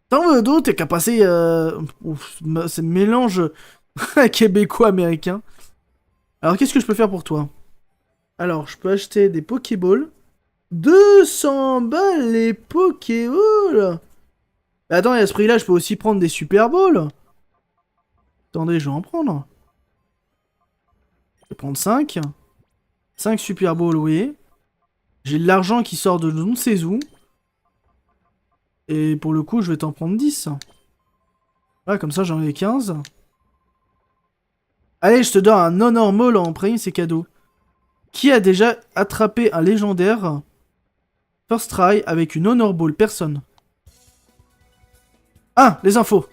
T'en veux d'autres qu'à passer... c'est mélange québécois-américain. Alors, qu'est-ce que je peux faire pour toi? Alors, je peux acheter des Pokéballs. 200 balles les Pokéballs. Attends, et à ce prix-là, je peux aussi prendre des Super Balls. Attendez, je vais en prendre. Je vais prendre 5. 5 Super Balls, oui. J'ai de l'argent qui sort de je ne sais où. Et pour le coup, je vais t'en prendre 10. Voilà, comme ça, j'en ai 15. Allez, je te donne un Honor Mall en prime, c'est cadeau. Qui a déjà attrapé un légendaire First try avec une Honor Ball? Personne. Ah, les infos.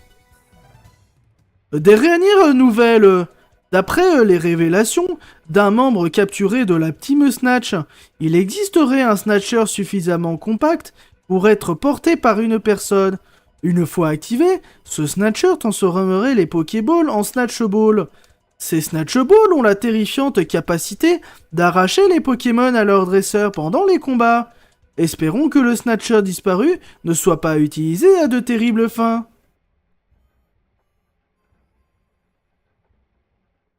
Des dernières nouvelles. D'après les révélations d'un membre capturé de la Team Snatch, il existerait un Snatcher suffisamment compact pour être porté par une personne. Une fois activé, ce Snatcher transformerait les Pokéballs en Snatch Ball. Ces Snatch Balls ont la terrifiante capacité d'arracher les Pokémon à leurs dresseurs pendant les combats. Espérons que le Snatcher disparu ne soit pas utilisé à de terribles fins.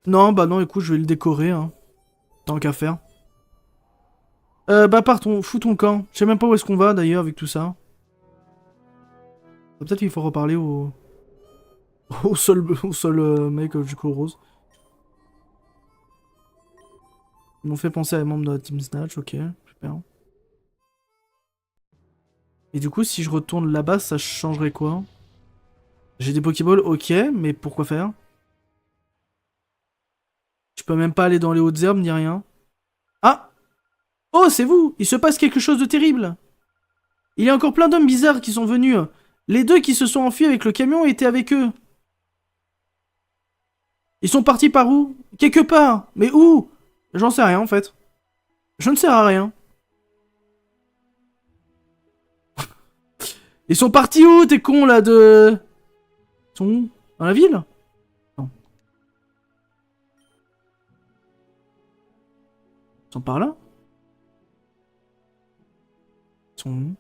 Non, bah non, écoute, je vais le décorer, hein. Tant qu'à faire. Bah partons, fous ton camp. Je sais même pas où est-ce qu'on va d'ailleurs avec tout ça. Peut-être qu'il faut reparler au... au seul mec du col rose. Ils m'ont fait penser à un membre de la Team Snatch, ok, super. Et du coup, si je retourne là-bas, ça changerait quoi? J'ai des Pokéballs, ok, mais pourquoi faire? Je peux même pas aller dans les hautes herbes ni rien. Ah! Oh, c'est vous! Il se passe quelque chose de terrible! Il y a encore plein d'hommes bizarres qui sont venus. Les deux qui se sont enfuis avec le camion étaient avec eux. Ils sont partis par où? Quelque part. Mais où? J'en sais rien en fait. Je ne sers à rien. Ils sont partis où, t'es con là de... Ils sont où? Dans la ville? Non. Ils sont par là? Ils sont où?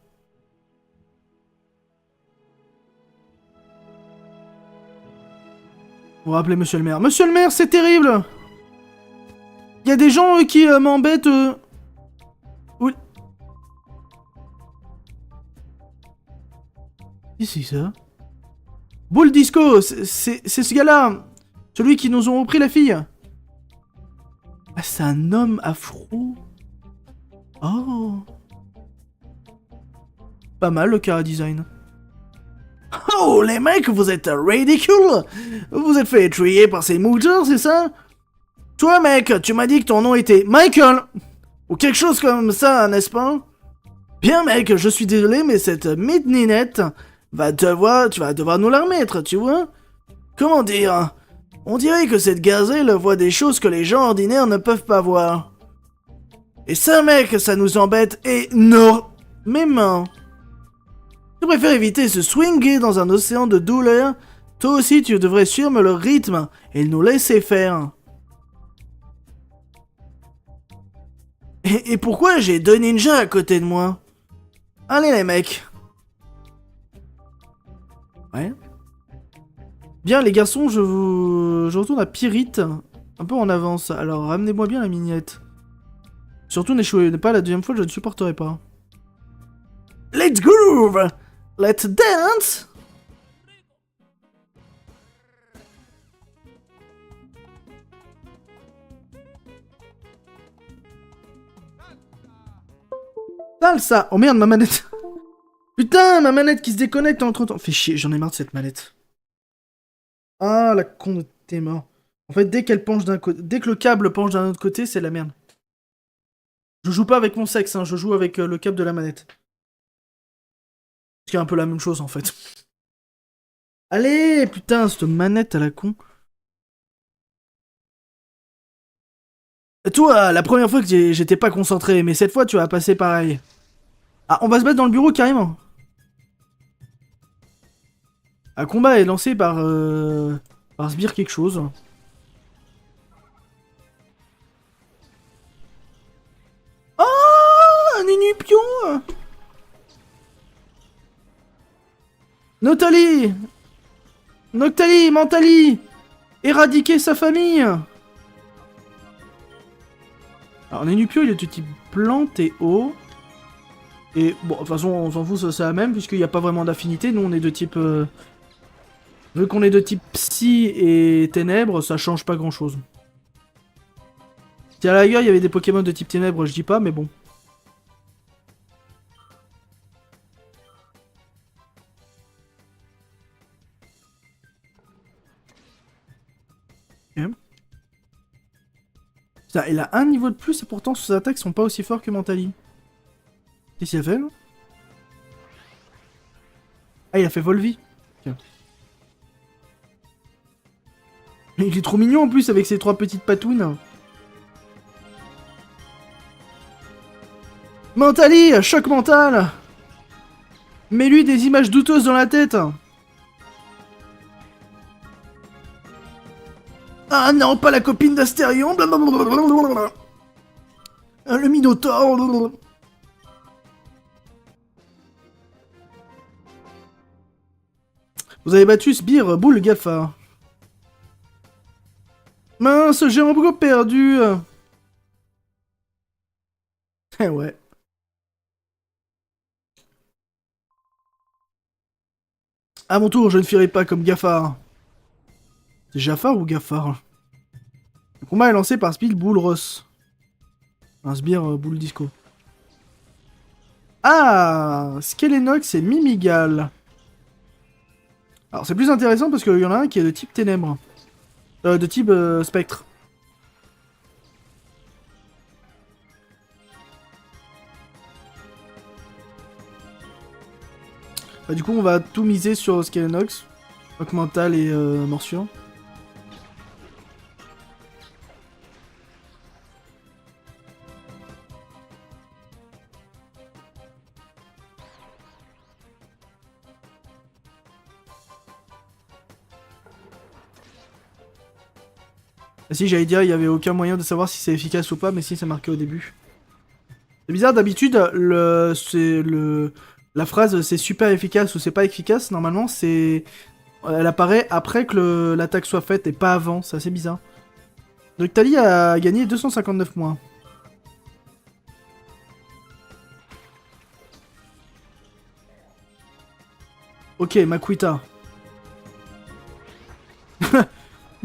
On va appeler monsieur le maire. Monsieur le maire, c'est terrible! Il y a des gens qui m'embêtent. Oui. Ici, ça. Bull Disco, c'est ce gars-là. Celui qui nous ont repris la fille. Ah, c'est un homme afro. Oh. Pas mal le cara design. Oh, les mecs, vous êtes ridicule. Vous êtes fait trier par ces moutons, c'est ça? Toi, mec, tu m'as dit que ton nom était Michael. Ou quelque chose comme ça, n'est-ce pas? Bien, mec, je suis désolé, mais cette midninette tu vas devoir nous la remettre, tu vois? Comment dire? On dirait que cette gazelle voit des choses que les gens ordinaires ne peuvent pas voir. Et ça, mec, ça nous embête énormément. Tu préfères éviter de se swinger dans un océan de douleur? Toi aussi, tu devrais suivre le rythme et nous laisser faire. Et pourquoi j'ai deux ninjas à côté de moi? Allez les mecs. Ouais. Bien les garçons, je retourne à Pyrite. Un peu en avance. Alors ramenez-moi bien la mignette. Surtout n'échouez pas la deuxième fois, je ne supporterai pas. Let's groove! Let's dance! Salsa! Oh merde, ma manette! Putain, ma manette qui se déconnecte entre temps. Fais chier, j'en ai marre de cette manette. Ah, la con de t'es mort. En fait, dès qu'elle penche d'un côté, dès que le câble penche d'un autre côté, c'est la merde. Je joue pas avec mon sexe, hein, je joue avec le câble de la manette. Ce qui est un peu la même chose en fait. Allez, putain, cette manette à la con. Toi, la première fois que j'étais pas concentré, mais cette fois tu vas passer pareil. Ah, on va se battre dans le bureau carrément. Un combat est lancé par Sbire quelque chose. Oh, un Inupion. Notali, Noctali, Mentali, éradiquer sa famille. Alors, Nenupio, il est de type plante et eau. Et bon, de toute façon, on s'en fout, c'est la même, puisqu'il n'y a pas vraiment d'affinité. Nous, on est de type... Vu qu'on est de type psy et ténèbres, ça change pas grand-chose. Si à la rigueur, il y avait des Pokémon de type ténèbres, je dis pas, mais bon. Okay. Putain, il a un niveau de plus et pourtant ses attaques sont pas aussi forts que Mentali. Qu'est-ce qu'il a fait là? Ah, il a fait Volvi. Okay. Il est trop mignon en plus avec ses trois petites patounes. Mentali, choc mental. Mets-lui des images douteuses dans la tête. Ah non, pas la copine d'Astérion. Le Minotaure. Vous avez battu Sbire, Boule, Gafar. Mince, j'ai encore perdu. Eh ouais. À mon tour, je ne ferai pas comme Gafar. C'est Jafar ou Gafar? Le combat est lancé par Speed Bull Ross. Un sbire Bull Disco. Ah, Skelenox et Mimigal. Alors c'est plus intéressant parce qu'il y en a un qui est de type ténèbres. De type spectre. Bah, du coup on va tout miser sur Skelenox. Rock mental et morsure. Ah, si j'allais dire il y avait aucun moyen de savoir si c'est efficace ou pas, mais si c'est marqué au début. C'est bizarre, d'habitude la phrase c'est super efficace ou c'est pas efficace, normalement c'est... Elle apparaît après que l'attaque soit faite et pas avant, c'est assez bizarre. Donc Tali a gagné 259 points. Ok, Makuita.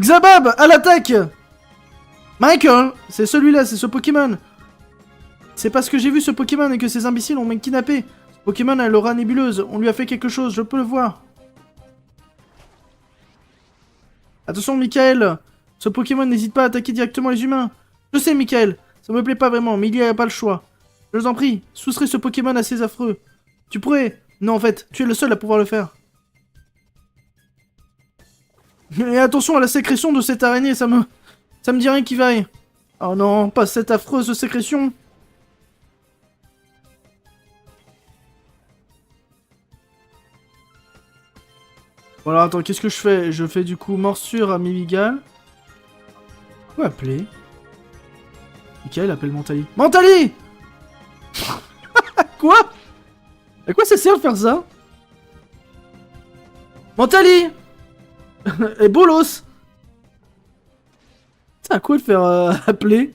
Xabab, à l'attaque! Michael, c'est celui-là, c'est ce Pokémon. C'est parce que j'ai vu ce Pokémon et que ces imbéciles ont kidnappé. Ce Pokémon a l'aura nébuleuse, on lui a fait quelque chose, je peux le voir. Attention, Michael, ce Pokémon n'hésite pas à attaquer directement les humains. Je sais, Michael, ça me plaît pas vraiment, mais il n'y a pas le choix. Je vous en prie, soustrais ce Pokémon à ces affreux. Tu pourrais... Non, en fait, tu es le seul à pouvoir le faire. Et attention à la sécrétion de cette araignée, ça me dit rien qui vaille. Oh non, pas cette affreuse sécrétion. Voilà, attends, qu'est-ce que je fais? Je fais du coup morsure à Mimigal. Quoi appeler? Michael appelle Mentali. Mentali! Quoi? À quoi ça sert de faire ça? Mentali! Et bolos! C'est à quoi de faire appeler?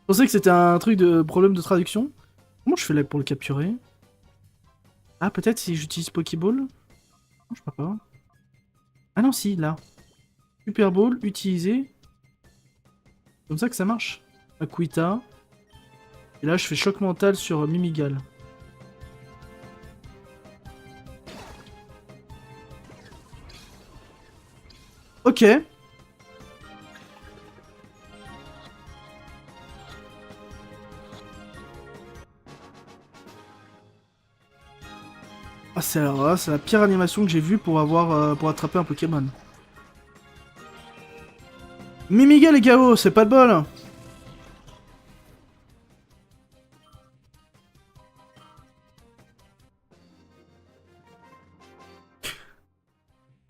Je pensais que c'était un truc de problème de traduction. Comment je fais là pour le capturer? Ah, peut-être si j'utilise Pokéball? Non, je crois pas. Ah non, si, là. Super Ball, utiliser. Comme ça que ça marche. Akuita. Et là, je fais choc mental sur Mimigal. Ok. Ah, c'est la pire animation que j'ai vue pour avoir pour attraper un Pokémon. Mimigal et KO, c'est pas de bol.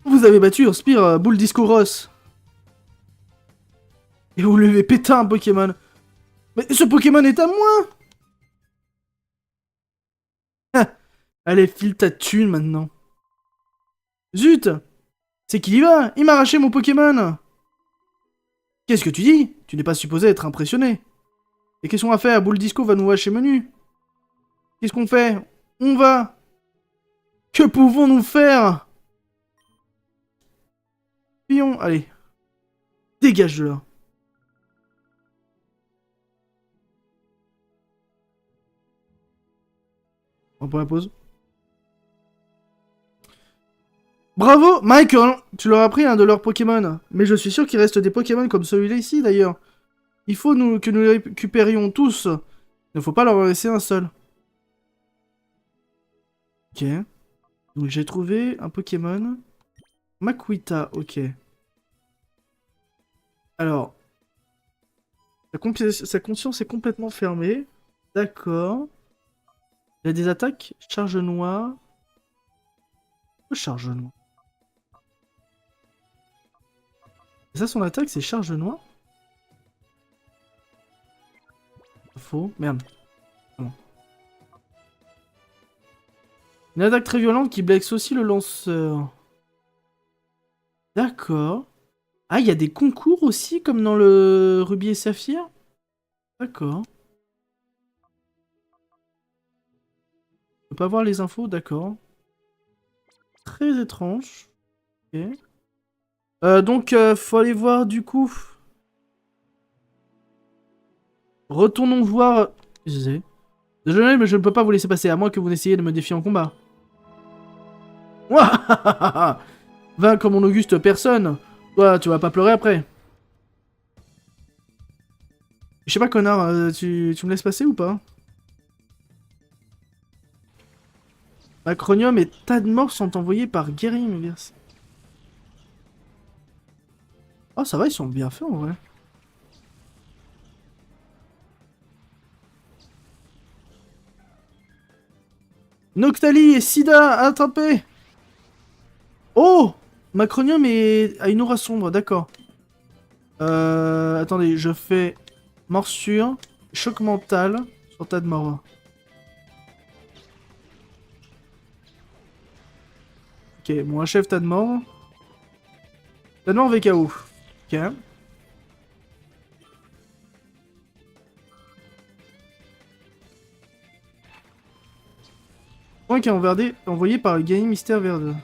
Vous avez battu Spire Boule Disco Ross. Et vous lui avez pété un Pokémon. Mais ce Pokémon est à moi. Ah, allez, file ta thune maintenant. Zut! C'est qu'il y va! Il m'a arraché mon Pokémon! Qu'est-ce que tu dis? Tu n'es pas supposé être impressionné. Et qu'est-ce qu'on va faire? Boule Disco va nous lâcher menu. Qu'est-ce qu'on fait? On va! Que pouvons-nous faire? Pion, allez. Dégage de là. On prend la pause. Bravo, Michael! Tu leur as pris un de leurs Pokémon. Mais je suis sûr qu'il reste des Pokémon comme celui-là ici, d'ailleurs. Il faut que nous les récupérions tous. Il ne faut pas leur en laisser un seul. Ok. Donc j'ai trouvé un Pokémon. Makuita, ok. Alors. Sa conscience est complètement fermée. D'accord. Il y a des attaques. Charge noire. Charge noire. Et ça, son attaque, c'est charge noire? Faux. Merde. Bon. Une attaque très violente qui blesse aussi le lanceur. D'accord. Ah, il y a des concours aussi, comme dans le Rubis et Saphir? D'accord. Je peux pas voir les infos, d'accord. Très étrange. Ok. Donc, faut aller voir du coup. Retournons voir. Désolé, mais je ne peux pas vous laisser passer, à moins que vous n'essayiez de me défier en combat. Ouah. Vaincre mon Auguste personne. Toi, tu vas pas pleurer après. Je sais pas, connard, tu me laisses passer ou pas? Macronium et tas de morts sont envoyés par Guéry, Inverse. Oh, ça va, ils sont bien faits en vrai. Noctali et Sida attrapés. Oh, Macronium a une aura sombre, d'accord. Attendez, je fais morsure, choc mental sur tas de morts. Ok, bon, achève tas de morts. Tas de morts VKO. Ok. Point qui est envoyé par le Game Mystère Verde.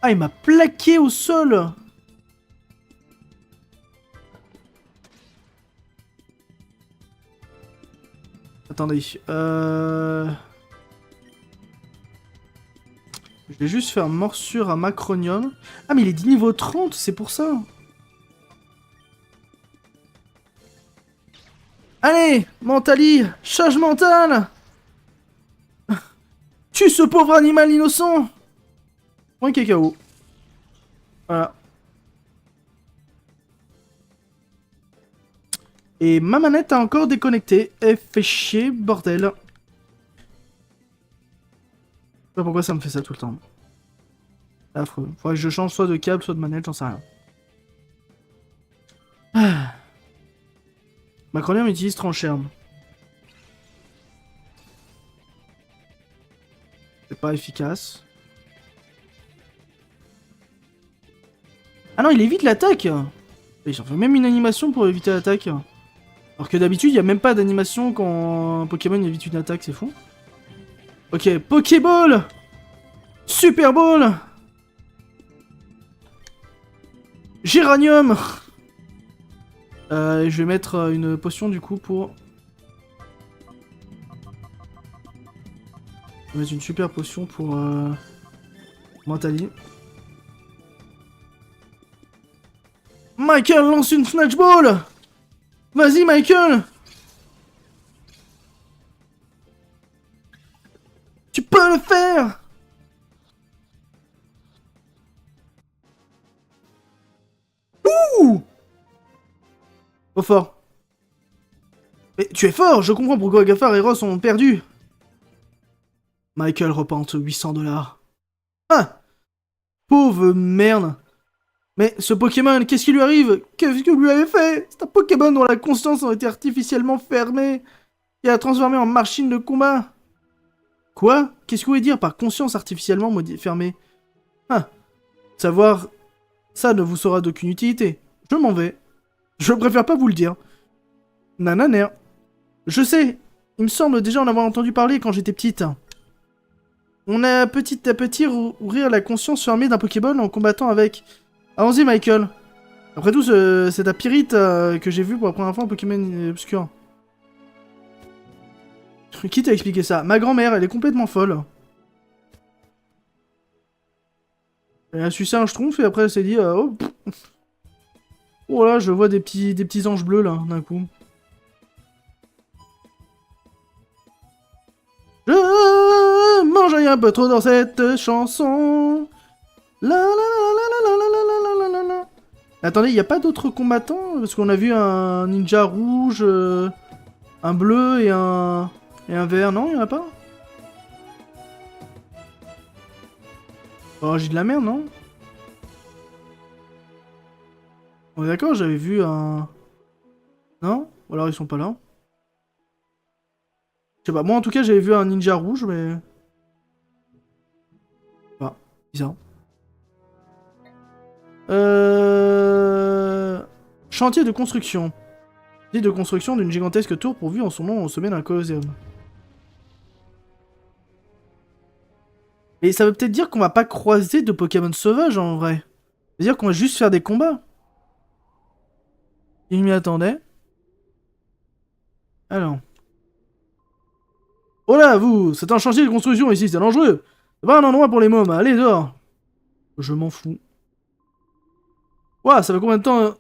Ah, il m'a plaqué au sol. Attendez, je vais juste faire morsure à Macronium. Ah, mais il est de niveau 30, c'est pour ça. Allez, Mentali, charge mentale. Tue ce pauvre animal innocent. Point cacao. Voilà. Et ma manette a encore déconnecté. Elle fait chier, bordel. Je sais pas pourquoi ça me fait ça tout le temps. Affreux. Faudrait que je change soit de câble, soit de manette, j'en sais rien. Ah. Macronium utilise trancherme. C'est pas efficace. Ah non, il évite l'attaque. Ils ont fait même une animation pour éviter l'attaque. Alors que d'habitude, il n'y a même pas d'animation quand un Pokémon évite une attaque, c'est fou. Ok, Pokéball. Super Ball. Géranium. Je vais mettre une potion du coup pour... Je vais mettre une super potion pour Mentali. Michael lance une Snatch Ball. Vas-y Michael. Tu peux le faire. Ouh. Trop fort. Mais tu es fort, je comprends pourquoi Gafar et Ross ont perdu. Michael repente 800 $. Ah. Pauvre merde. Mais ce Pokémon, qu'est-ce qui lui arrive? Qu'est-ce que vous lui avez fait? C'est un Pokémon dont la conscience a été artificiellement fermée et a transformé en machine de combat. Quoi? Qu'est-ce que vous voulez dire par conscience artificiellement fermée? Ah, savoir ça ne vous sera d'aucune utilité. Je m'en vais. Je préfère pas vous le dire. Nananer. Je sais, il me semble déjà en avoir entendu parler quand j'étais petite. On a petit à petit ouvrir la conscience fermée d'un Pokéball en combattant avec... Allons-y, Michael. Après tout, c'est ta Pyrite que j'ai vu pour la première fois en Pokémon obscur. Qui t'a expliqué ça? Ma grand-mère, elle est complètement folle. Elle a sucé un schtroumpf et après elle s'est dit oh, oh là, je vois des petits anges bleus là, d'un coup. Je mange un peu trop dans cette chanson. La la la la la la la la la la la. Attendez, y a pas d'autres combattants? Parce qu'on a vu un ninja rouge, un bleu et un vert, non? Y en a pas? Oh, j'ai de la merde, non? On est d'accord, j'avais vu un... Non? Ou alors ils sont pas là? Je sais pas, moi en tout cas j'avais vu un ninja rouge, mais... Ah, bizarre. Chantier de construction. Chantier de construction d'une gigantesque tour pourvue en son nom au sommet d'un colosseum. Et ça veut peut-être dire qu'on va pas croiser de Pokémon sauvages en vrai. Ça veut dire qu'on va juste faire des combats. Il m'y attendait. Alors. Oh là, vous, c'est un chantier de construction ici, c'est dangereux. C'est pas un endroit pour les mômes, allez dehors. Je m'en fous. Ouah, ça fait combien de temps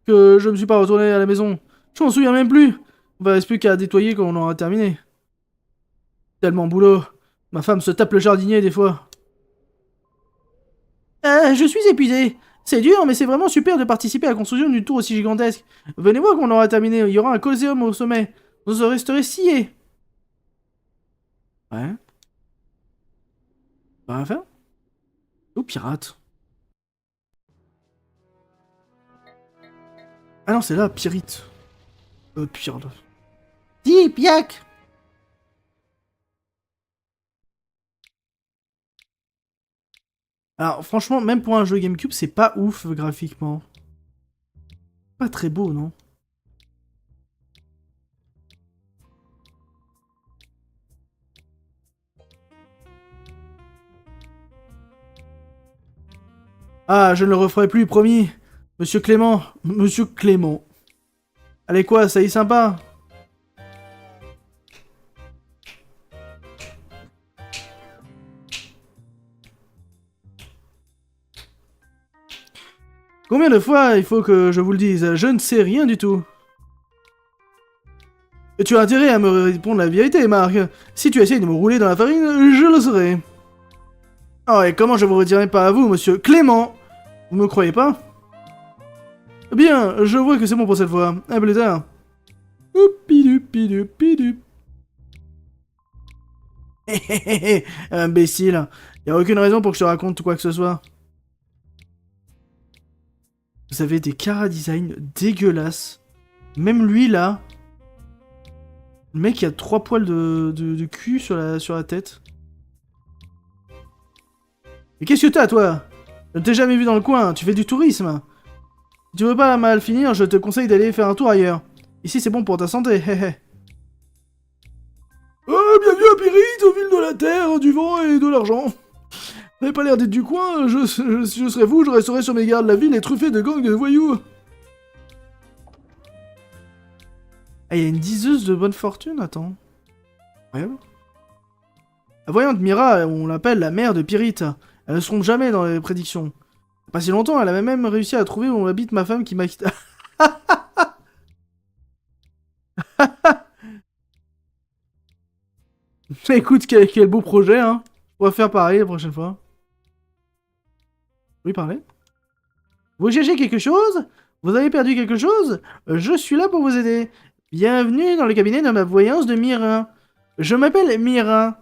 que je me suis pas retourné à la maison? Je m'en souviens même plus. Il ne reste plus qu'à nettoyer quand on aura terminé. Tellement boulot. Ma femme se tape le jardinier des fois. Je suis épuisé. C'est dur, mais c'est vraiment super de participer à la construction d'une tour aussi gigantesque. Venez voir quand on aura terminé. Il y aura un colosseum au sommet. Vous resterez sciés. Ouais. Pas à faire? Ou pirate. Ah non, c'est là, Pyrite. Pirate. Dis, Piak! Alors, franchement, même pour un jeu GameCube, c'est pas ouf graphiquement. Pas très beau, non? Ah, je ne le referai plus, promis. Monsieur Clément. Monsieur Clément. Allez quoi, ça y est sympa. Combien de fois il faut que je vous le dise? Je ne sais rien du tout. Et tu as intérêt à me répondre la vérité, Marc. Si tu essayes de me rouler dans la farine, je le saurai. Oh, et comment je vous redirai pas à vous, monsieur Clément? Vous me croyez pas? Bien, je vois que c'est bon pour cette fois. À plus tard. Oupidupidupidu. Hé hé hé hé, imbécile. Y a aucune raison pour que je te raconte quoi que ce soit. Vous avez des chara-design dégueulasses. Même lui, là. Le mec, il a 3 poils de cul sur la tête. Mais qu'est-ce que t'as, toi? Je ne t'ai jamais vu dans le coin, tu fais du tourisme. Si tu veux pas mal finir, je te conseille d'aller faire un tour ailleurs. Ici, c'est bon pour ta santé, hé hé. Bienvenue à Pyrite, ville de la terre, du vent et de l'argent. Vous n'avez pas l'air d'être du coin, je serais vous, je resterais sur mes gardes. La ville est truffée de gangs de voyous. Ah, il y a une diseuse de bonne fortune, attends. Incroyable. La voyante Mira, on l'appelle la mère de Pyrite. Elle ne se trompe jamais dans les prédictions. Pas si longtemps, elle avait même réussi à trouver où habite ma femme qui m'a quitté. Écoute, quel beau projet, hein. On va faire pareil la prochaine fois. Oui, parlez. Vous cherchez quelque chose? Vous avez perdu quelque chose? Je suis là pour vous aider. Bienvenue dans le cabinet de ma voyance de Mira. Je m'appelle Mira.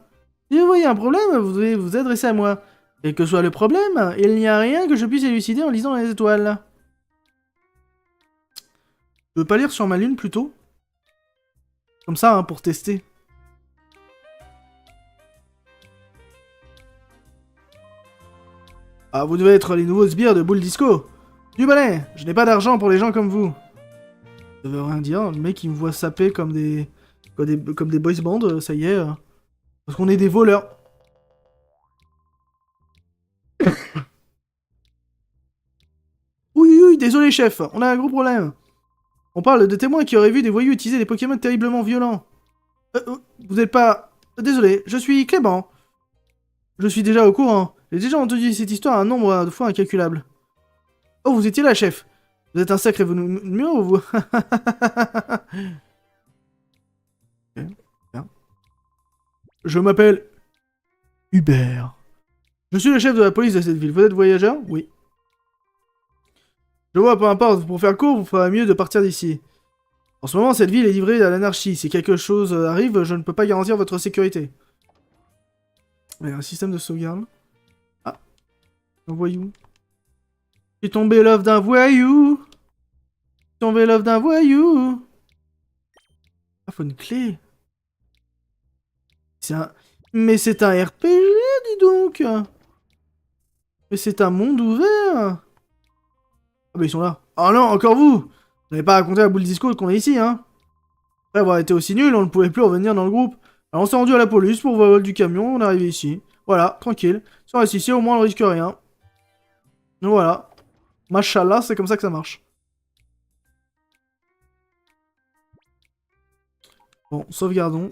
Si vous voyez un problème, vous devez vous adresser à moi. Quel que soit le problème, il n'y a rien que je puisse élucider en lisant les étoiles. Tu veux pas lire sur ma lune plutôt? Comme ça, hein, pour tester. Ah, vous devez être les nouveaux sbires de Boule Disco. Du balai, je n'ai pas d'argent pour les gens comme vous. Ça veut rien dire, le mec il me voit saper comme des boys bands, ça y est. Parce qu'on est des voleurs. Oui, oui, désolé chef, on a un gros problème. On parle de témoins qui auraient vu des voyous utiliser des Pokémon terriblement violents. Vous n'êtes pas... Désolé, je suis Clément. Je suis déjà au courant. J'ai déjà entendu cette histoire un nombre de fois incalculable. Oh, vous étiez là, chef. Vous êtes un sacré numéro, vous. Okay, bien. Je m'appelle... Hubert. Je suis le chef de la police de cette ville. Vous êtes voyageur? Oui. Je vois, peu importe. Pour faire court, vous ferez mieux de partir d'ici. En ce moment, cette ville est livrée à l'anarchie. Si quelque chose arrive, je ne peux pas garantir votre sécurité. Il y a un système de sauvegarde. Ah. Un voyou. J'ai tombé l'œuf d'un voyou. Tombé l'œuf d'un voyou. Ah, faut une clé. C'est un... Mais c'est un RPG, dis donc. Mais c'est un monde ouvert. Ah bah ils sont là. Oh non, encore vous. Vous n'avez pas raconté la boule disco qu'on est ici, hein. Après avoir été aussi nul, on ne pouvait plus revenir dans le groupe. Alors on s'est rendu à la police pour vol du camion, on est arrivé ici. Voilà, tranquille. Si on reste ici, au moins on risque rien. Donc voilà. Machallah, c'est comme ça que ça marche. Bon, sauvegardons.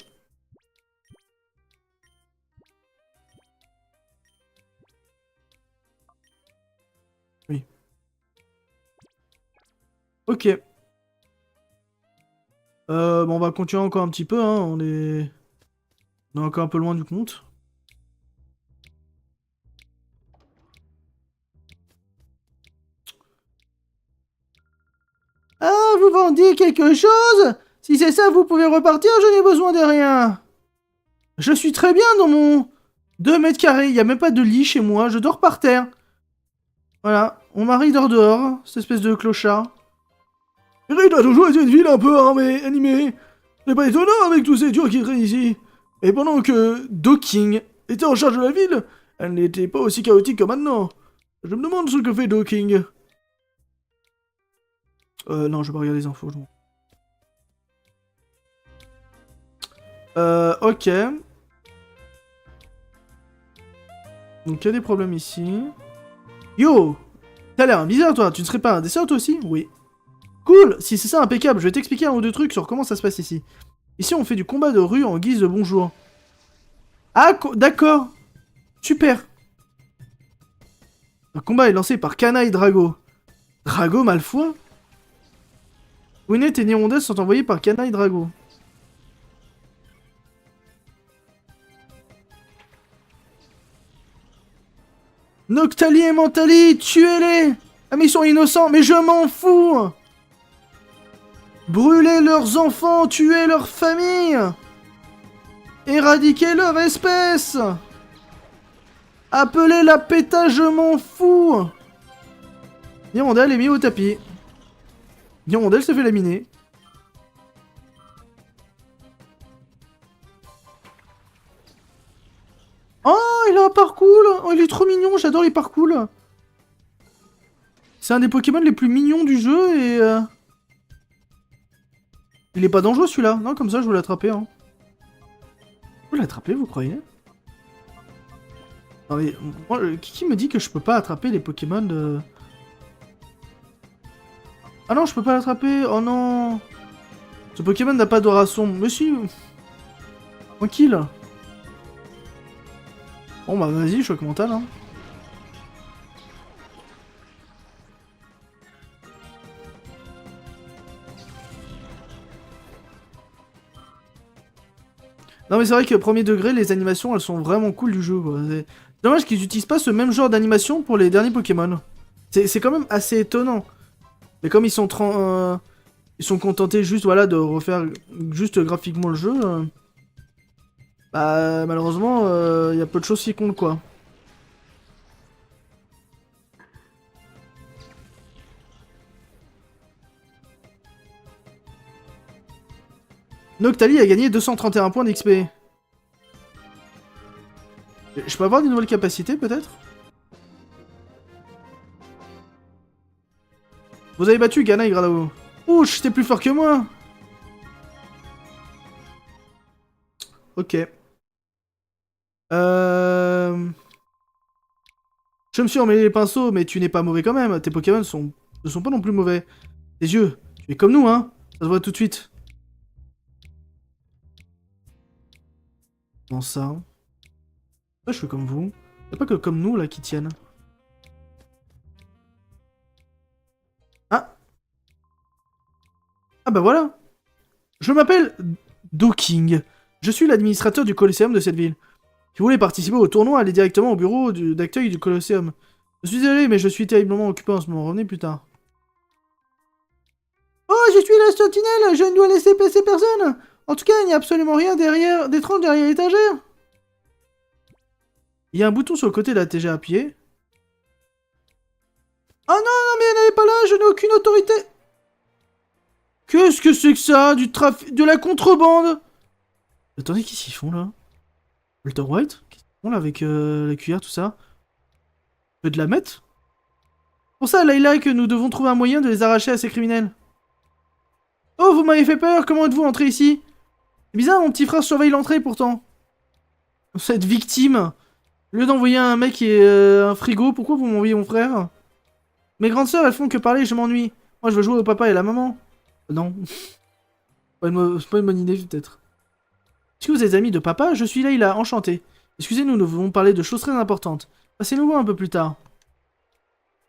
Oui. Ok. Bon, on va continuer encore un petit peu, hein. On est encore un peu loin du compte. Ah, vous vendiez quelque chose? Si c'est ça, vous pouvez repartir, je n'ai besoin de rien. Je suis très bien dans mon 2 mètres carrés, il n'y a même pas de lit chez moi, je dors par terre. Voilà, mon mari dort dehors, cette espèce de clochard. Il a toujours été une ville un peu armée, animée. Ce n'est pas étonnant avec tous ces Turcs qui traînent ici. Et pendant que Docking était en charge de la ville, elle n'était pas aussi chaotique que maintenant. Je me demande ce que fait Docking. Non, je vais pas regarder les infos. Ok. Donc, il y a des problèmes ici. Yo! T'as l'air bizarre, toi. Tu ne serais pas un dessert, toi aussi? Oui. Cool! Si c'est ça, impeccable. Je vais t'expliquer un ou deux trucs sur comment ça se passe ici. Ici, on fait du combat de rue en guise de bonjour. Ah, d'accord. Super. Un combat est lancé par Kana et Drago. Drago, Malfoy? Winnet et Nirondelle sont envoyés par Kana et Drago. Noctali et Mentali, tuez-les! Ah mais ils sont innocents, mais je m'en fous! Brûlez leurs enfants, tuez leurs familles! Éradiquez leur espèce! Appelez la PETA, je m'en fous! Nirondelle est mis au tapis. Nirondelle se fait laminer. Oh, il a un parcours! Oh, il est trop mignon, j'adore les parcours! C'est un des Pokémon les plus mignons du jeu et... Il est pas dangereux celui-là. Non, comme ça, je veux l'attraper. Hein. Vous l'attraper, vous croyez? Non mais, moi, qui me dit que je peux pas attraper les Pokémon de... Ah non, je peux pas l'attraper. Oh non. Ce Pokémon n'a pas d'aura sombre. Mais si. Tranquille. Bon bah vas-y, choc mental. Hein. Non mais c'est vrai que premier degré, les animations, elles sont vraiment cool du jeu. C'est dommage qu'ils utilisent pas ce même genre d'animation pour les derniers Pokémon. C'est quand même assez étonnant. Mais comme ils sont ils sont contentés juste voilà de refaire juste graphiquement le jeu, bah malheureusement il y a peu de choses qui comptent quoi. Noctali a gagné 231 points d'XP. Je peux avoir des nouvelles capacités peut-être? Vous avez battu Gana et Gradao. Ouch, t'es plus fort que moi. Ok. Je me suis emmêlé les pinceaux, mais tu n'es pas mauvais quand même. Tes Pokémon ne sont pas non plus mauvais. Tes yeux, tu es comme nous, hein. Ça se voit tout de suite. Comment ça? Moi, je fais comme vous. Y'a pas que comme nous, là, qui tiennent. Ah. Ah bah voilà. Je m'appelle Docking. Je suis l'administrateur du Colosseum de cette ville. Si vous voulez participer au tournoi, allez directement au bureau d'accueil du Colosseum. Je suis désolé, mais je suis terriblement occupé en ce moment. Revenez plus tard. Oh, je suis la sentinelle. Je ne dois laisser passer personne. En tout cas, il n'y a absolument rien d'étrange derrière l'étagère. Il y a un bouton sur le côté de la TG appuyé. Oh non, non, mais elle n'est pas là. Je n'ai aucune autorité. Qu'est-ce que c'est que ça? De la contrebande. Attendez, qu'est-ce qu'ils font là? Walter White? Qu'est-ce qu'ils font là avec la cuillère, tout ça? Tu veux de la mettre? Pour ça, Layla, que nous devons trouver un moyen de les arracher à ces criminels. Oh, vous m'avez fait peur, comment êtes-vous entré ici? C'est bizarre, mon petit frère surveille l'entrée pourtant. Cette victime. Au lieu d'envoyer un mec et un frigo, pourquoi vous m'envoyez mon frère? Mes grandes sœurs, elles font que parler, je m'ennuie. Moi, je veux jouer au papa et à la maman. Non. C'est pas une bonne idée, peut-être. Est-ce que vous êtes amis de papa? Je suis Layla, enchanté. Excusez-nous, nous voulons parler de choses très importantes. Passez-nous voir un peu plus tard.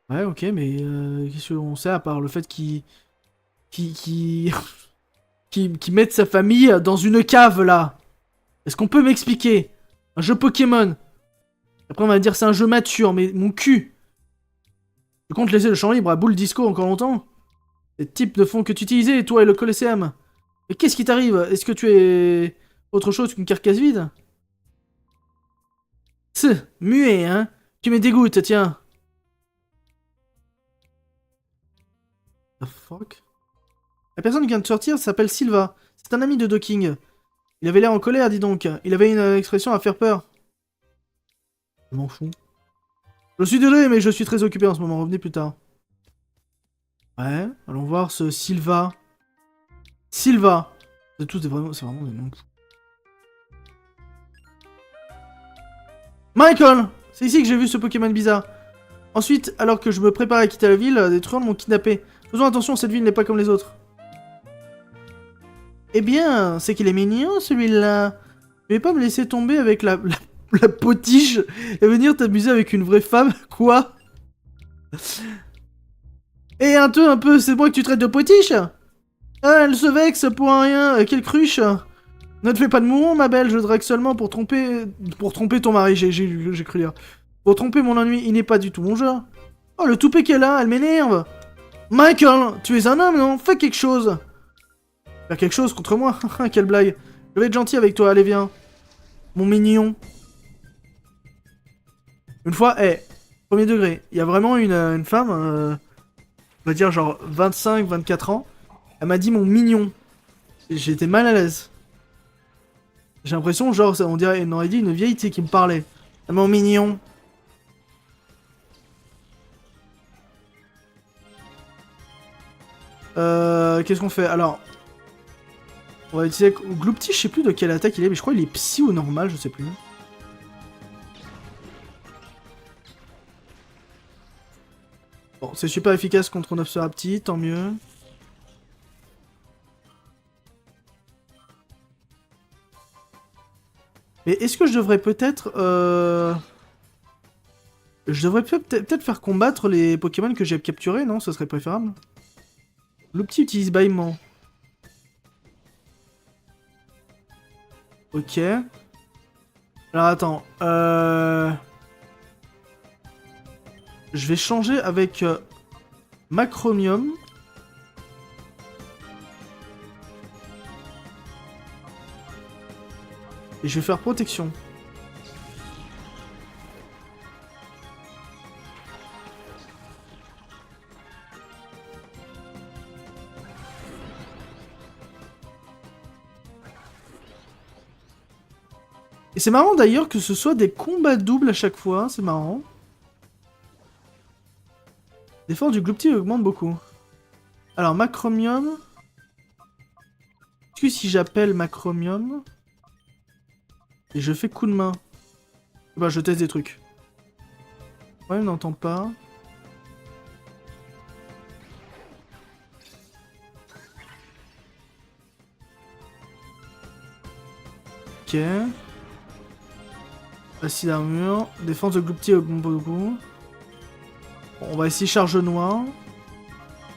Ouais, ok, mais qu'est-ce qu'on sait à part le fait qu'il... qui qui mette sa famille dans une cave, là? Est-ce qu'on peut m'expliquer? Un jeu Pokémon. Après, on va dire c'est un jeu mature, mais mon cul. Tu comptes laisser le champ libre à Boule Disco encore longtemps? Les types de fonds que tu utilisais, toi et le Colosseum. Mais qu'est-ce qui t'arrive? Est-ce que tu es autre chose qu'une carcasse vide? Muet, hein? Tu me dégoûtes, tiens. The fuck? La personne qui vient de sortir s'appelle Silva. C'est un ami de Docking. Il avait l'air en colère, dis donc. Il avait une expression à faire peur. Je m'en fous. Je suis désolé, mais je suis très occupé en ce moment. Revenez plus tard. Ouais, allons voir ce Silva. Silva. C'est vraiment des noms. Michael! C'est ici que j'ai vu ce Pokémon bizarre. Ensuite, alors que je me prépare à quitter la ville, des truands m'ont kidnappé. Faisons attention, cette ville n'est pas comme les autres. Eh bien, c'est qu'il est mignon, celui-là. Tu vais pas me laisser tomber avec la potiche et venir t'amuser avec une vraie femme? Quoi? Et un peu, c'est moi que tu traites de potiche? Ah, elle se vexe pour un rien, quelle cruche! Ne te fais pas de mouvement, ma belle, je drague seulement pour tromper ton mari, j'ai cru dire. Pour tromper mon ennui, il n'est pas du tout mon genre. Oh, le toupet qu'elle a, elle m'énerve! Michael, tu es un homme, non? Fais quelque chose! Faire quelque chose contre moi? Quelle blague! Je vais être gentil avec toi, allez, viens. Mon mignon. Une fois, premier degré, il y a vraiment une femme, on va dire genre 25-24 ans, elle m'a dit mon mignon. J'ai été mal à l'aise. J'ai l'impression, genre, on dirait, on aurait dit une vieille qui me parlait. Ah, mon mignon. Qu'est-ce qu'on fait? Alors, on va utiliser Gloopty, je sais plus de quelle attaque il est, mais je crois qu'il est psy ou normal, je sais plus. Bon, c'est super efficace contre Nofserapti, tant mieux. Mais est-ce que je devrais peut-être... Je devrais peut-être faire combattre les Pokémon que j'ai capturés, non? Ce serait préférable. Gloopty utilise bâillement. Ok. Alors attends, je vais changer avec Macromium. Et je vais faire protection. Et c'est marrant d'ailleurs que ce soit des combats doubles à chaque fois, c'est marrant. L'effort du Gloopty augmente beaucoup. Alors, Macromium. Est-ce que si j'appelle Macromium... Et je fais coup de main... Bah, je teste des trucs. Ouais, on n'entend pas. Ok. Acide d'armure. Défense de Gloopty augmente beaucoup. Bon, on va essayer charge noire.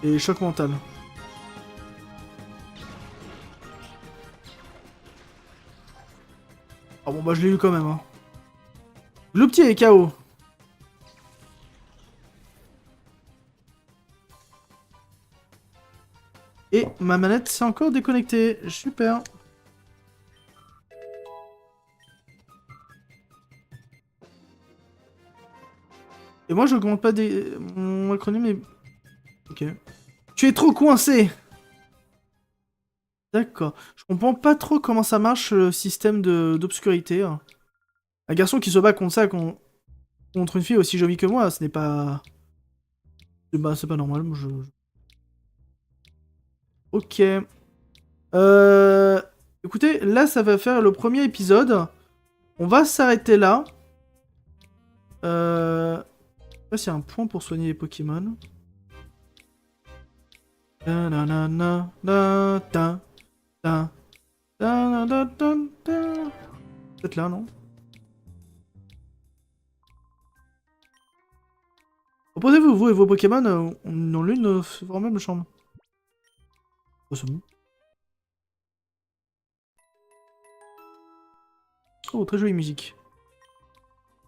Et choc mental. Ah bon bah je l'ai eu quand même. Hein. Gloopty est KO. Et ma manette s'est encore déconnectée. Super. Et moi je augmente pas mon acronyme est... Ok. Tu es trop coincé. D'accord. Je comprends pas trop comment ça marche le système d'obscurité. Hein. Un garçon qui se bat contre ça, contre une fille aussi jolie que moi, ce n'est pas... Bah, c'est pas normal, moi, Ok. Écoutez, là, ça va faire le premier épisode. On va s'arrêter là. Je sais pas s'il y a un point pour soigner les Pokémon. Peut-être là, non? Reposez-vous, vous et vos Pokémon, dans l'une de même chambre. Oh, c'est bon. Oh, très jolie musique.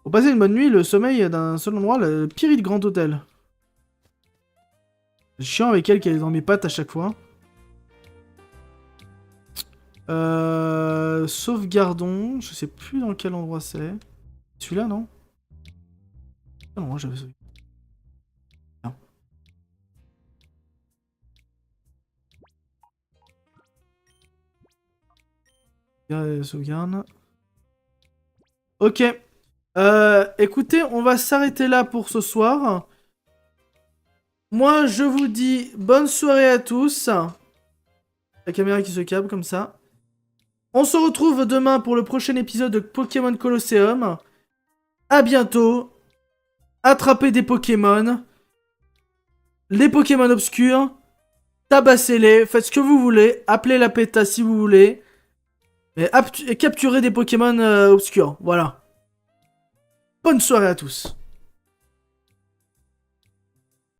Pour passer une bonne nuit, le sommeil d'un seul endroit, le Pyrid Grand Hôtel. C'est chiant avec elle qui est dans mes pattes à chaque fois. Sauvegardons. Je sais plus dans quel endroit c'est. Celui-là, non? Ah non, j'avais sauvé. Sauvegarde. Ok. Écoutez, on va s'arrêter là pour ce soir. Moi, je vous dis bonne soirée à tous. La caméra qui se câble comme ça. On se retrouve demain pour le prochain épisode de Pokémon Colosseum. À bientôt. Attrapez des Pokémon. Les Pokémon obscurs. Tabassez-les. Faites ce que vous voulez. Appelez la PETA si vous voulez. Et capturez des Pokémon obscurs. Voilà. Bonne soirée à tous.